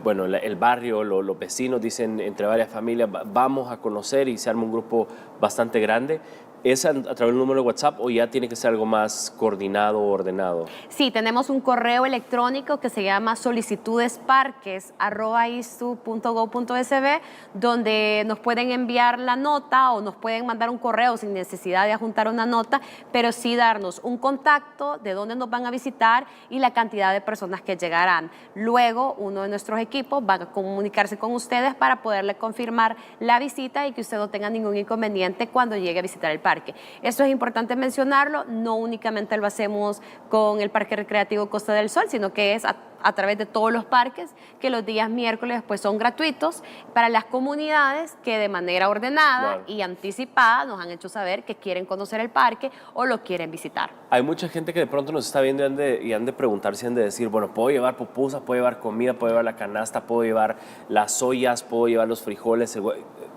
bueno, el barrio, los vecinos dicen entre varias familias, vamos a conocer, y se arma un grupo bastante grande, ¿Es a través del número de WhatsApp o ya tiene que ser algo más coordinado o ordenado? Sí, tenemos un correo electrónico que se llama solicitudesparques@istu.gov.sb, donde nos pueden enviar la nota o nos pueden mandar un correo sin necesidad de adjuntar una nota, pero sí darnos un contacto de dónde nos van a visitar y la cantidad de personas que llegarán. Luego, uno de nuestros equipos va a comunicarse con ustedes para poderle confirmar la visita y que usted no tenga ningún inconveniente cuando llegue a visitar el parque. Eso es importante mencionarlo, no únicamente lo hacemos con el Parque Recreativo Costa del Sol, sino que es a través de todos los parques, que los días miércoles pues son gratuitos para las comunidades que de manera ordenada y anticipada nos han hecho saber que quieren conocer el parque o lo quieren visitar. Hay mucha gente que de pronto nos está viendo y han de preguntar, si han de decir, bueno, puedo llevar pupusas, puedo llevar comida, puedo llevar la canasta, puedo llevar las ollas, puedo llevar los frijoles,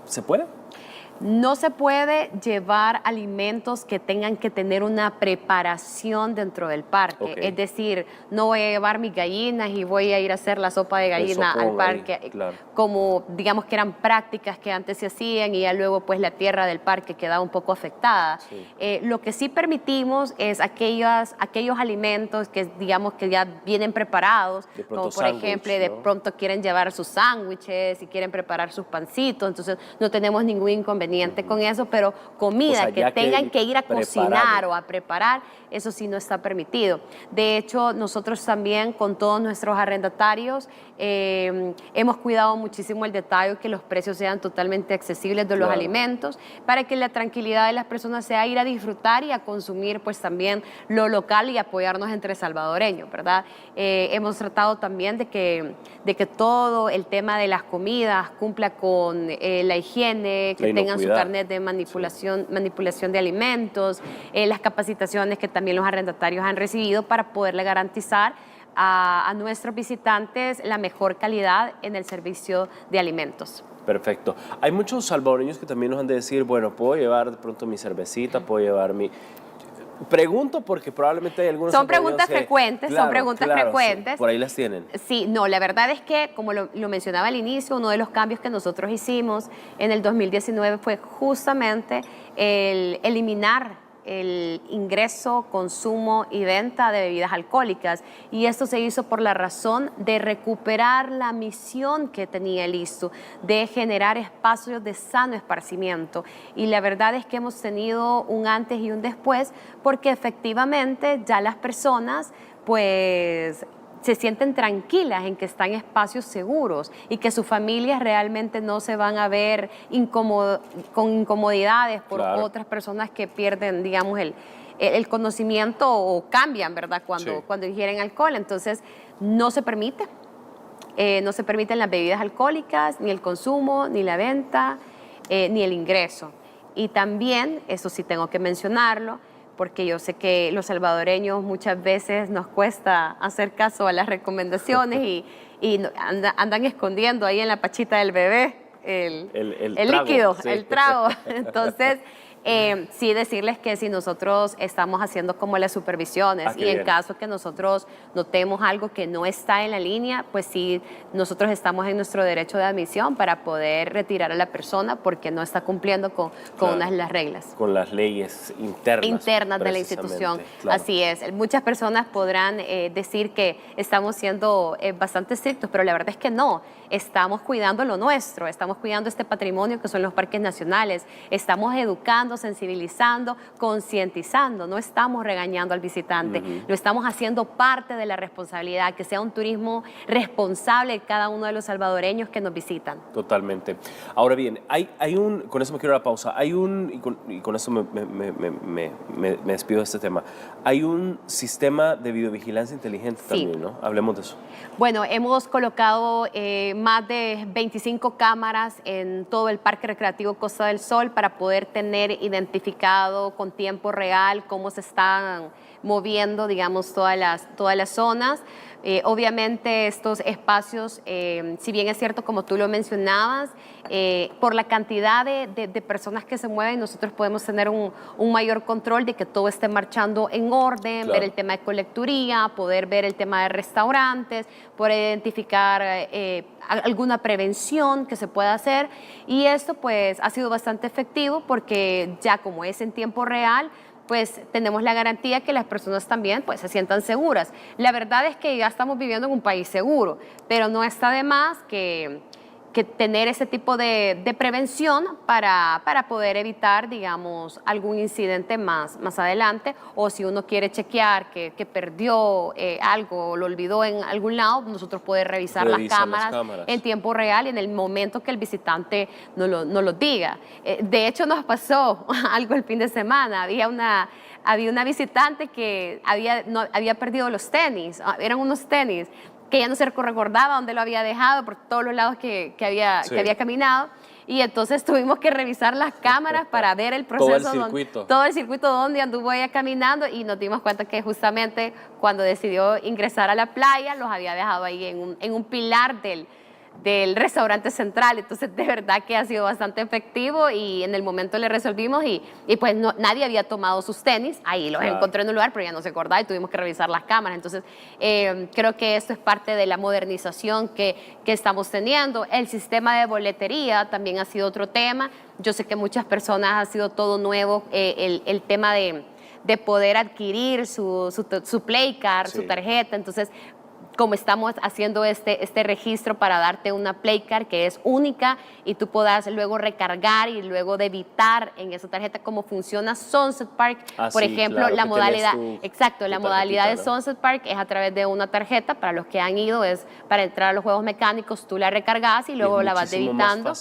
¿se puede? No se puede llevar alimentos que tengan que tener una preparación dentro del parque. Es decir, no voy a llevar mis gallinas y voy a ir a hacer la sopa de gallina al parque. Ahí, como digamos que eran prácticas que antes se hacían y ya luego pues la tierra del parque quedaba un poco afectada. Lo que sí permitimos es aquellos alimentos que digamos que ya vienen preparados, como por ejemplo de pronto quieren llevar sus sándwiches y quieren preparar sus pancitos, entonces no tenemos ningún inconveniente con eso, pero comida que tengan que ir a cocinar o a preparar, eso sí no está permitido. De hecho, nosotros también con todos nuestros arrendatarios hemos cuidado muchísimo el detalle que los precios sean totalmente accesibles de los alimentos, para que la tranquilidad de las personas sea ir a disfrutar y a consumir pues también lo local y apoyarnos entre salvadoreños, ¿verdad? Hemos tratado también de que todo el tema de las comidas cumpla con la higiene, que tengan su carnet de manipulación de alimentos, las capacitaciones que también los arrendatarios han recibido para poderle garantizar a nuestros visitantes la mejor calidad en el servicio de alimentos. Perfecto. Hay muchos salvadoreños que también nos han de decir, bueno, puedo llevar de pronto mi cervecita, puedo llevar mi... Pregunto porque probablemente hay algunos... Son preguntas frecuentes, frecuentes. Sí, por ahí las tienen. Sí, no, la verdad es que, como lo mencionaba al inicio, uno de los cambios que nosotros hicimos en el 2019 fue justamente el eliminar el ingreso, consumo y venta de bebidas alcohólicas. Y esto se hizo por la razón de recuperar la misión que tenía el ISTU, de generar espacios de sano esparcimiento. Y la verdad es que hemos tenido un antes y un después, porque efectivamente ya las personas pues se sienten tranquilas en que están en espacios seguros y que sus familias realmente no se van a ver con incomodidades por otras personas que pierden, digamos, el conocimiento o cambian, ¿verdad? Cuando ingieren alcohol. Entonces, no se permite. No se permiten las bebidas alcohólicas, ni el consumo, ni la venta, ni el ingreso. Y también, eso sí tengo que mencionarlo, porque yo sé que los salvadoreños muchas veces nos cuesta hacer caso a las recomendaciones y andan escondiendo ahí en la pachita del bebé el líquido, el trago. Entonces, sí decirles que si nosotros estamos haciendo como las supervisiones y en caso que nosotros notemos algo que no está en la línea, pues sí, nosotros estamos en nuestro derecho de admisión para poder retirar a la persona porque no está cumpliendo con unas de las reglas. Con las leyes internas de la institución. Así es. Muchas personas podrán decir que estamos siendo bastante estrictos, pero la verdad es que no. Estamos cuidando lo nuestro, estamos cuidando este patrimonio que son los parques nacionales, estamos educando, sensibilizando, concientizando, no estamos regañando al visitante, lo estamos haciendo parte de la responsabilidad, que sea un turismo responsable de cada uno de los salvadoreños que nos visitan. Totalmente. Ahora bien, con eso me quiero ir a la pausa, y con eso me despido de este tema, hay un sistema de videovigilancia inteligente también, ¿no? Hablemos de eso. Bueno, hemos colocado más de 25 cámaras en todo el Parque Recreativo Costa del Sol para poder tener identificado con tiempo real cómo se están moviendo, digamos, todas las zonas. Obviamente estos espacios, si bien es cierto, como tú lo mencionabas, por la cantidad de personas que se mueven, nosotros podemos tener un mayor control de que todo esté marchando en orden, ver el tema de colecturía, poder ver el tema de restaurantes, poder identificar alguna prevención que se pueda hacer. Y esto pues ha sido bastante efectivo porque ya como es en tiempo real, pues tenemos la garantía que las personas también pues se sientan seguras. La verdad es que ya estamos viviendo en un país seguro, pero no está de más que tener ese tipo de prevención para poder evitar, digamos, algún incidente más adelante, o si uno quiere chequear que perdió algo, lo olvidó en algún lado, nosotros podemos revisar las cámaras en tiempo real y en el momento que el visitante nos lo diga. De hecho, nos pasó algo el fin de semana, había una visitante que había perdido los tenis, eran unos tenis, que ya no se recordaba dónde lo había dejado por todos los lados que había caminado, y entonces tuvimos que revisar las cámaras para ver el proceso, todo el circuito donde anduvo ella caminando, y nos dimos cuenta que justamente cuando decidió ingresar a la playa los había dejado ahí en un pilar del restaurante central. Entonces de verdad que ha sido bastante efectivo, y en el momento le resolvimos, y pues nadie había tomado sus tenis, ahí los encontré en un lugar, pero ya no se acordaba y tuvimos que revisar las cámaras. Entonces creo que esto es parte de la modernización que estamos teniendo. El sistema de boletería también ha sido otro tema. Yo sé que muchas personas ha sido todo nuevo, el tema de poder adquirir su play card, su tarjeta. Entonces, como estamos haciendo este registro para darte una play card que es única y tú puedas luego recargar y luego debitar en esa tarjeta, como funciona Sunset Park, por ejemplo, claro, la modalidad, la modalidad de Sunset Park es a través de una tarjeta. Para los que han ido, es para entrar a los juegos mecánicos, tú la recargas y luego la vas debitando.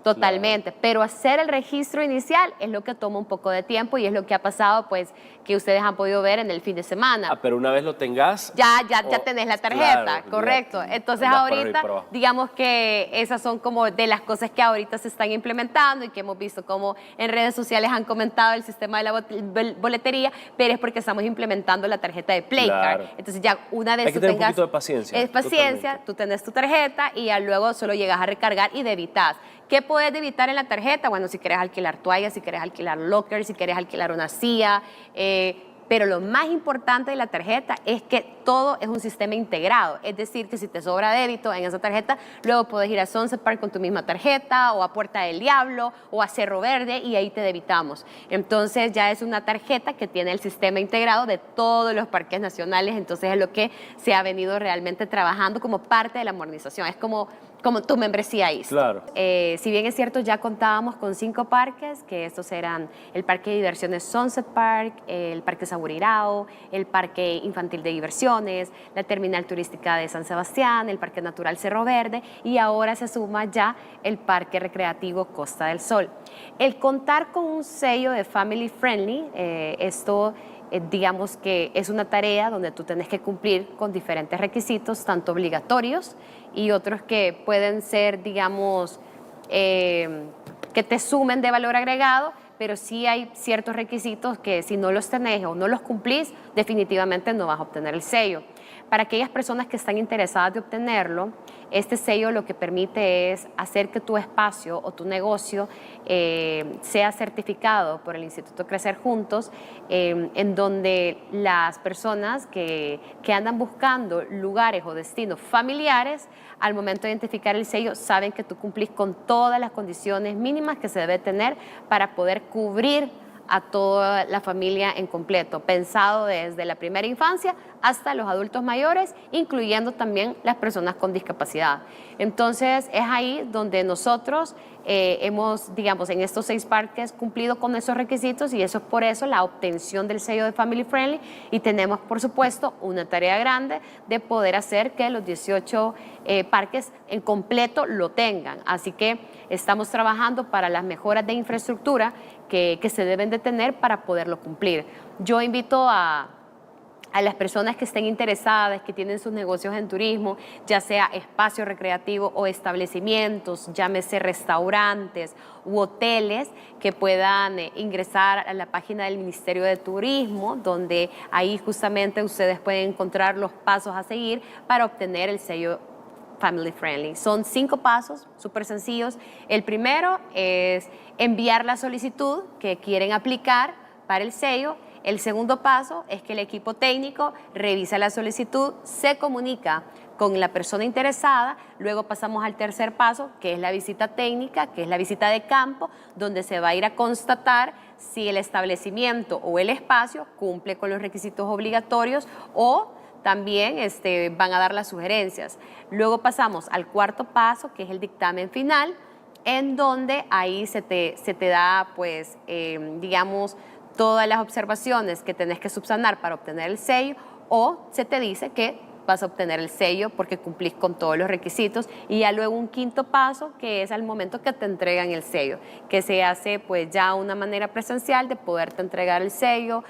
Totalmente, claro. Pero hacer el registro inicial es lo que toma un poco de tiempo, y es lo que ha pasado, pues, que ustedes han podido ver en el fin de semana. Pero una vez lo tengas... Ya tenés la tarjeta, claro, correcto. Entonces ahorita, digamos que esas son como de las cosas que ahorita se están implementando y que hemos visto como en redes sociales han comentado el sistema de la boletería, pero es porque estamos implementando la tarjeta de Play Card. Entonces ya una vez hay que tener un poquito de paciencia. Es paciencia, totalmente. Tú tenés tu tarjeta y ya luego solo llegas a recargar y debitas. ¿Qué puedes debitar en la tarjeta? Bueno, si quieres alquilar toallas, si quieres alquilar lockers, si quieres alquilar una silla, pero lo más importante de la tarjeta es que todo es un sistema integrado. Es decir, que si te sobra débito en esa tarjeta, luego puedes ir a Sunset Park con tu misma tarjeta, o a Puerta del Diablo, o a Cerro Verde, y ahí te debitamos. Entonces ya es una tarjeta que tiene el sistema integrado de todos los parques nacionales. Entonces es lo que se ha venido realmente trabajando como parte de la modernización. Es como tu membresía IST. Claro. Si bien es cierto, ya contábamos con 5 parques, que estos eran el Parque de Diversiones Sunset Park, el Parque Saburirao, el Parque Infantil de Diversiones, la Terminal Turística de San Sebastián, el Parque Natural Cerro Verde, y ahora se suma ya el Parque Recreativo Costa del Sol. El contar con un sello de Family Friendly, digamos que es una tarea donde tú tienes que cumplir con diferentes requisitos, tanto obligatorios y otros que pueden ser, digamos, que te sumen de valor agregado, pero sí hay ciertos requisitos que si no los tenés o no los cumplís, definitivamente no vas a obtener el sello. Para aquellas personas que están interesadas de obtenerlo, este sello lo que permite es hacer que tu espacio o tu negocio sea certificado por el Instituto Crecer Juntos, en donde las personas que andan buscando lugares o destinos familiares, al momento de identificar el sello, saben que tú cumplís con todas las condiciones mínimas que se debe tener para poder cubrir a toda la familia en completo, pensado desde la primera infancia hasta los adultos mayores, incluyendo también las personas con discapacidad. Entonces es ahí donde nosotros hemos, digamos, en estos 6 parques cumplido con esos requisitos, y eso es por eso la obtención del sello de Family Friendly, y tenemos por supuesto una tarea grande de poder hacer que los 18 parques en completo lo tengan. Así que estamos trabajando para las mejoras de infraestructura que se deben de tener para poderlo cumplir. Yo invito a las personas que estén interesadas, que tienen sus negocios en turismo, ya sea espacio recreativo o establecimientos, llámese restaurantes u hoteles, que puedan ingresar a la página del Ministerio de Turismo, donde ahí justamente ustedes pueden encontrar los pasos a seguir para obtener el sello Family Friendly. Son 5 pasos súper sencillos. El primero es enviar la solicitud que quieren aplicar para el sello. El segundo paso es que el equipo técnico revisa la solicitud, se comunica con la persona interesada, luego pasamos al tercer paso, que es la visita técnica, que es la visita de campo, donde se va a ir a constatar si el establecimiento o el espacio cumple con los requisitos obligatorios o también van a dar las sugerencias. Luego pasamos al cuarto paso, que es el dictamen final, en donde ahí se te da, pues, digamos, todas las observaciones que tenés que subsanar para obtener el sello, o se te dice que vas a obtener el sello porque cumplís con todos los requisitos. Y ya luego un quinto paso, que es al momento que te entregan el sello, que se hace pues ya una manera presencial de poderte entregar el sello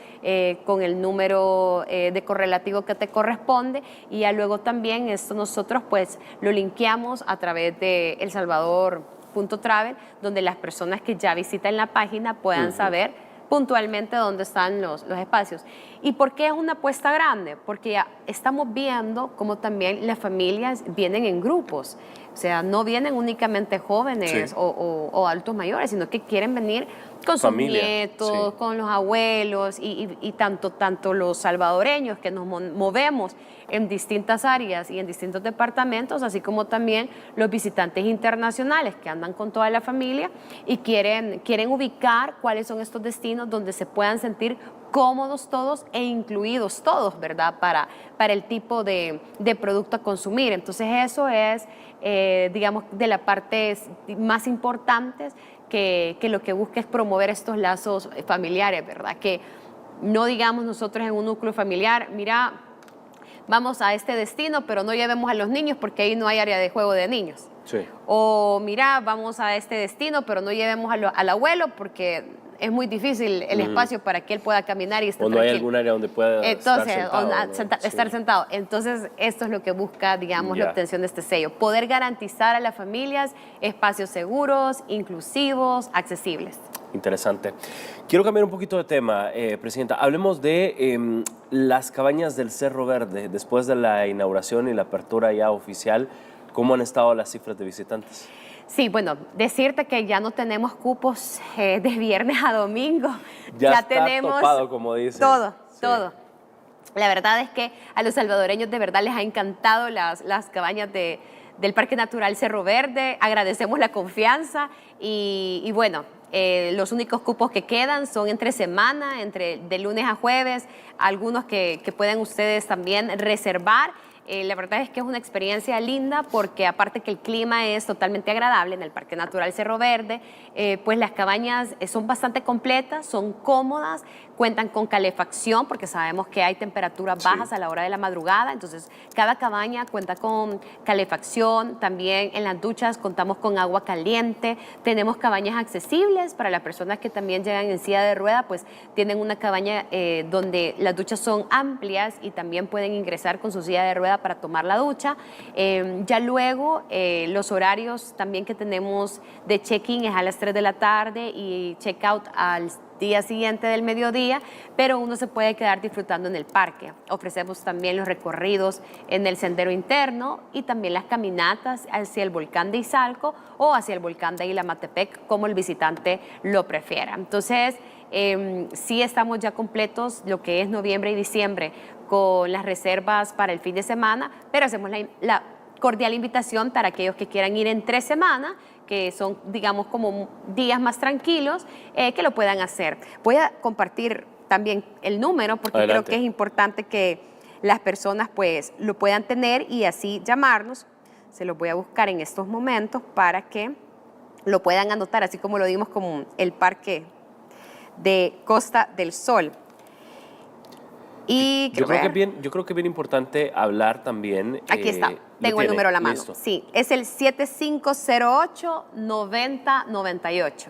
con el número de correlativo que te corresponde, y ya luego también esto nosotros pues lo linkeamos a través de elsalvador.travel, donde las personas que ya visitan la página puedan saber puntualmente dónde están los espacios. ¿Y por qué es una apuesta grande? Porque ya estamos viendo cómo también las familias vienen en grupos. O sea, no vienen únicamente jóvenes o adultos mayores, sino que quieren venir con sus nietos, con los abuelos y tanto los salvadoreños que nos movemos en distintas áreas y en distintos departamentos, así como también los visitantes internacionales que andan con toda la familia y quieren ubicar cuáles son estos destinos donde se puedan sentir cómodos todos e incluidos todos, ¿verdad? Para el tipo de producto a consumir. Entonces eso es, digamos, de la parte más importantes que lo que busca es promover estos lazos familiares, ¿verdad? Que no digamos nosotros en un núcleo familiar, mira, vamos a este destino, pero no llevemos a los niños porque ahí no hay área de juego de niños. Sí. O mira, vamos a este destino, pero no llevemos al abuelo porque es muy difícil el espacio para que él pueda caminar y estar tranquilo. O no hay algún área donde pueda estar sentado. Entonces, esto es lo que busca, digamos, la obtención de este sello. Poder garantizar a las familias espacios seguros, inclusivos, accesibles. Interesante. Quiero cambiar un poquito de tema, Presidenta. Hablemos de las cabañas del Cerro Verde. Después de la inauguración y la apertura ya oficial, ¿cómo han estado las cifras de visitantes? Sí, bueno, decirte que ya no tenemos cupos de viernes a domingo. Ya está tenemos topado, como dicen. Todo. La verdad es que a los salvadoreños de verdad les ha encantado las cabañas del Parque Natural Cerro Verde. Agradecemos la confianza y bueno, los únicos cupos que quedan son entre semana, de lunes a jueves, algunos que pueden ustedes también reservar. La verdad es que es una experiencia linda porque aparte que el clima es totalmente agradable en el Parque Natural Cerro Verde, pues las cabañas son bastante completas, son cómodas, cuentan con calefacción porque sabemos que hay temperaturas bajas a la hora de la madrugada, entonces cada cabaña cuenta con calefacción, también en las duchas contamos con agua caliente, tenemos cabañas accesibles para las personas que también llegan en silla de rueda, pues tienen una cabaña donde las duchas son amplias y también pueden ingresar con su silla de rueda para tomar la ducha. Ya luego los horarios también que tenemos de check-in es a las 3 de la tarde y check-out al día siguiente del mediodía, pero uno se puede quedar disfrutando en el parque. Ofrecemos también los recorridos en el sendero interno y también las caminatas hacia el volcán de Izalco o hacia el volcán de Ilamatepec, como el visitante lo prefiera. Entonces, sí estamos ya completos lo que es noviembre y diciembre con las reservas para el fin de semana, pero hacemos la cordial invitación para aquellos que quieran ir entre semana, que son, digamos, como días más tranquilos, que lo puedan hacer. Voy a compartir también el número porque creo que es importante que las personas pues lo puedan tener y así llamarnos. Se los voy a buscar en estos momentos para que lo puedan anotar, así como lo dimos como el Parque de Costa del Sol. Y yo creo que es bien importante hablar también. Aquí está, tengo el número a la mano. Listo. Sí, es el 7508-9098.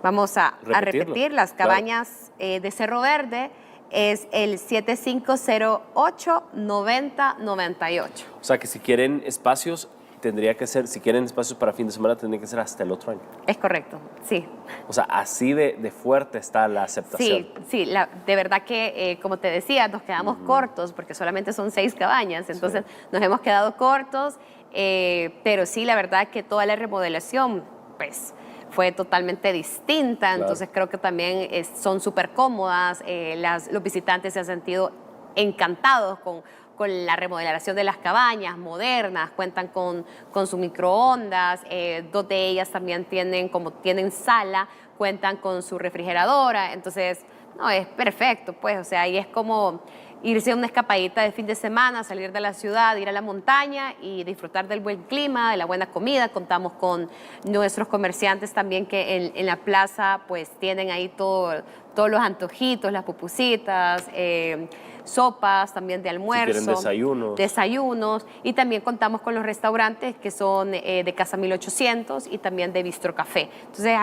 Vamos a repetir las cabañas de Cerro Verde. Es el 7508-9098. O sea que si quieren espacios, tendría que ser, si quieren espacios para fin de semana, tendría que ser hasta el otro año. Es correcto, sí. O sea, así de fuerte está la aceptación. Sí, de verdad que, como te decía, nos quedamos cortos porque solamente son 6 cabañas, entonces nos hemos quedado cortos, pero sí, la verdad que toda la remodelación, pues, fue totalmente distinta, entonces creo que también son súper cómodas, los visitantes se han sentido encantados con la remodelación de las cabañas modernas, cuentan con su microondas, 2 de ellas también tienen sala, cuentan con su refrigeradora, entonces, no, es perfecto, pues, o sea, ahí es como irse a una escapadita de fin de semana, salir de la ciudad, ir a la montaña y disfrutar del buen clima, de la buena comida. Contamos con nuestros comerciantes también que en la plaza pues tienen ahí todos los antojitos, las pupusitas, sopas también de almuerzo. Si quieren desayunos. Y también contamos con los restaurantes que son de Casa 1800 y también de Bistro Café. Entonces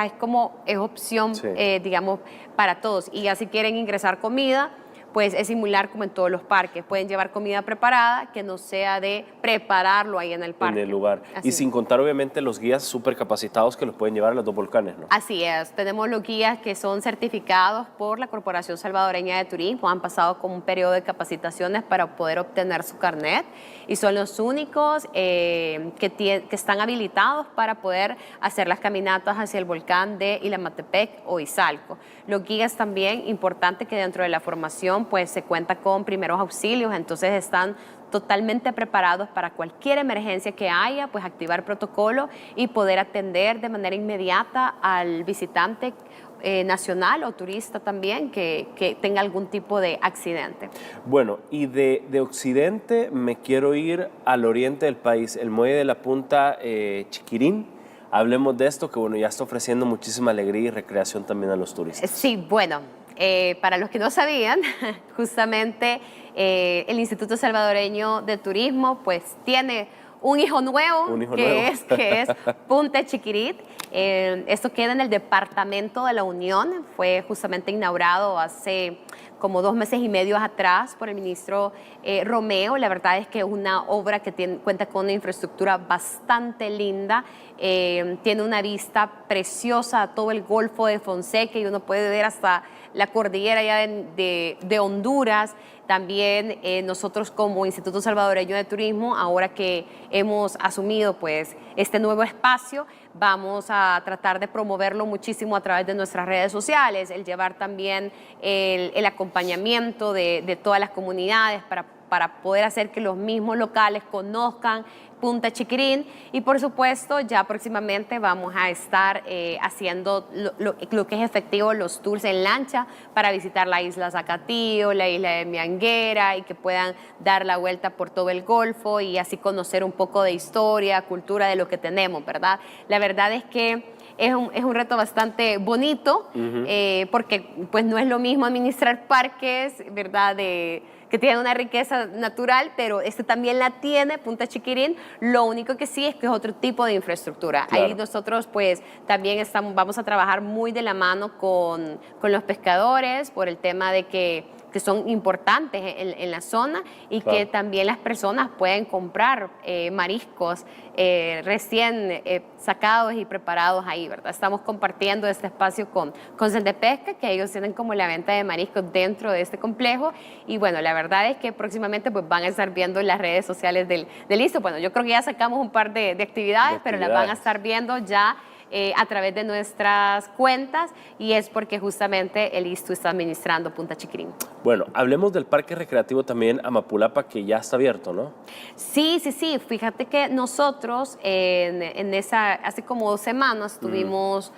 es opción, Sí. digamos, para todos. Y ya si quieren ingresar comida, pues es similar como en todos los parques. Pueden llevar comida preparada que no sea de prepararlo ahí en el parque. En el lugar. Así Y sin contar, obviamente, los guías súper capacitados que los pueden llevar a los 2 volcanes, ¿no? Así es, tenemos los guías que son certificados por la Corporación Salvadoreña de Turismo, han pasado con un periodo de para poder obtener su carnet y son los únicos que están habilitados para poder hacer las caminatas hacia el volcán de Ilamatepec o Izalco. Los guías también, importante que dentro de la formación pues se cuenta con primeros auxilios, entonces están totalmente preparados para cualquier emergencia que haya, pues activar protocolo y poder atender de manera inmediata al visitante nacional o turista también que tenga algún tipo de accidente. Bueno, y de occidente me quiero ir al oriente del país, el muelle de la Punta Chiquirín. Hablemos de esto, que bueno, ya está ofreciendo muchísima alegría y recreación también a los turistas. Sí, bueno, para los que no sabían, justamente el Instituto Salvadoreño de Turismo pues tiene un hijo nuevo, que es Punta Chiquirit. Esto queda en el departamento de la Unión, fue justamente inaugurado hace como 2 meses y medio atrás por el ministro Romeo. La verdad es que es una obra que cuenta con una infraestructura bastante linda, tiene una vista preciosa a todo el Golfo de Fonseca y uno puede ver hasta la cordillera ya de Honduras. También nosotros como Instituto Salvadoreño de Turismo, ahora que hemos asumido pues este nuevo espacio, vamos a tratar de promoverlo muchísimo a través de nuestras redes sociales, el llevar también el acompañamiento de todas las comunidades para poder hacer que los mismos locales conozcan Punta Chiquirín y por supuesto ya próximamente vamos a estar haciendo lo que es efectivo los tours en lancha para visitar la isla Zacatío, la isla de Mianguera y que puedan dar la vuelta por todo el Golfo y así conocer un poco de historia, cultura de lo que tenemos, ¿verdad? La verdad es que es un reto bastante bonito porque pues no es lo mismo administrar parques, ¿verdad? Que tienen una riqueza natural, pero también la tiene Punta Chiquirín. Lo único que sí es que es otro tipo de infraestructura. Claro. Ahí nosotros pues también vamos a trabajar muy de la mano con los pescadores por el tema de que son importantes en la zona y claro, que también las personas pueden comprar mariscos recién sacados y preparados ahí, ¿verdad? Estamos compartiendo este espacio con Sendepesca, que ellos tienen como la venta de mariscos dentro de este complejo y bueno, la verdad es que próximamente pues van a estar viendo en las redes sociales del ISTU. Bueno, yo creo que ya sacamos un par de actividades, pero las van a estar viendo ya a través de nuestras cuentas y es porque justamente el ISTU está administrando Punta Chiquirín. Bueno, hablemos del parque recreativo también Amapulapa, que ya está abierto, ¿no? Sí. Fíjate que nosotros hace como 2 semanas tuvimos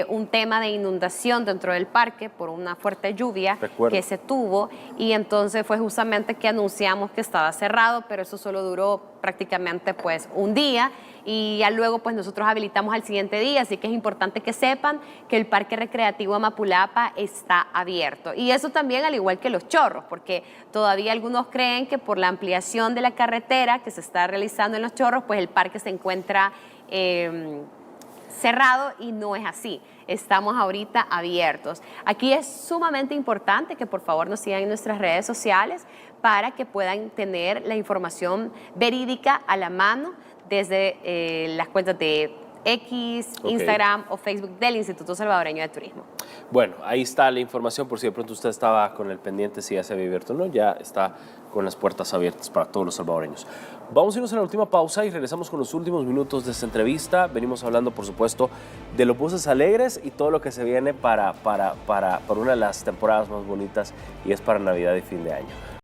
un tema de inundación dentro del parque por una fuerte lluvia que se tuvo y entonces fue justamente que anunciamos que estaba cerrado, pero eso solo duró prácticamente pues un día y ya luego pues nosotros habilitamos al siguiente día, así que es importante que sepan que el Parque Recreativo Amapulapa está abierto y eso también al igual que Los Chorros, porque todavía algunos creen que por la ampliación de la carretera que se está realizando en Los Chorros pues el parque se encuentra cerrado y no es así. Estamos ahorita abiertos. Aquí es sumamente importante que por favor nos sigan en nuestras redes sociales para que puedan tener la información verídica a la mano desde las cuentas de X, Instagram o Facebook del Instituto Salvadoreño de Turismo. Bueno, ahí está la información por si de pronto usted estaba con el pendiente si ya se había abierto o no, ya está con las puertas abiertas para todos los salvadoreños. Vamos a irnos a la última pausa y regresamos con los últimos minutos de esta entrevista. Venimos hablando, por supuesto, de los buses alegres y todo lo que se viene para una de las temporadas más bonitas y es para Navidad y fin de año.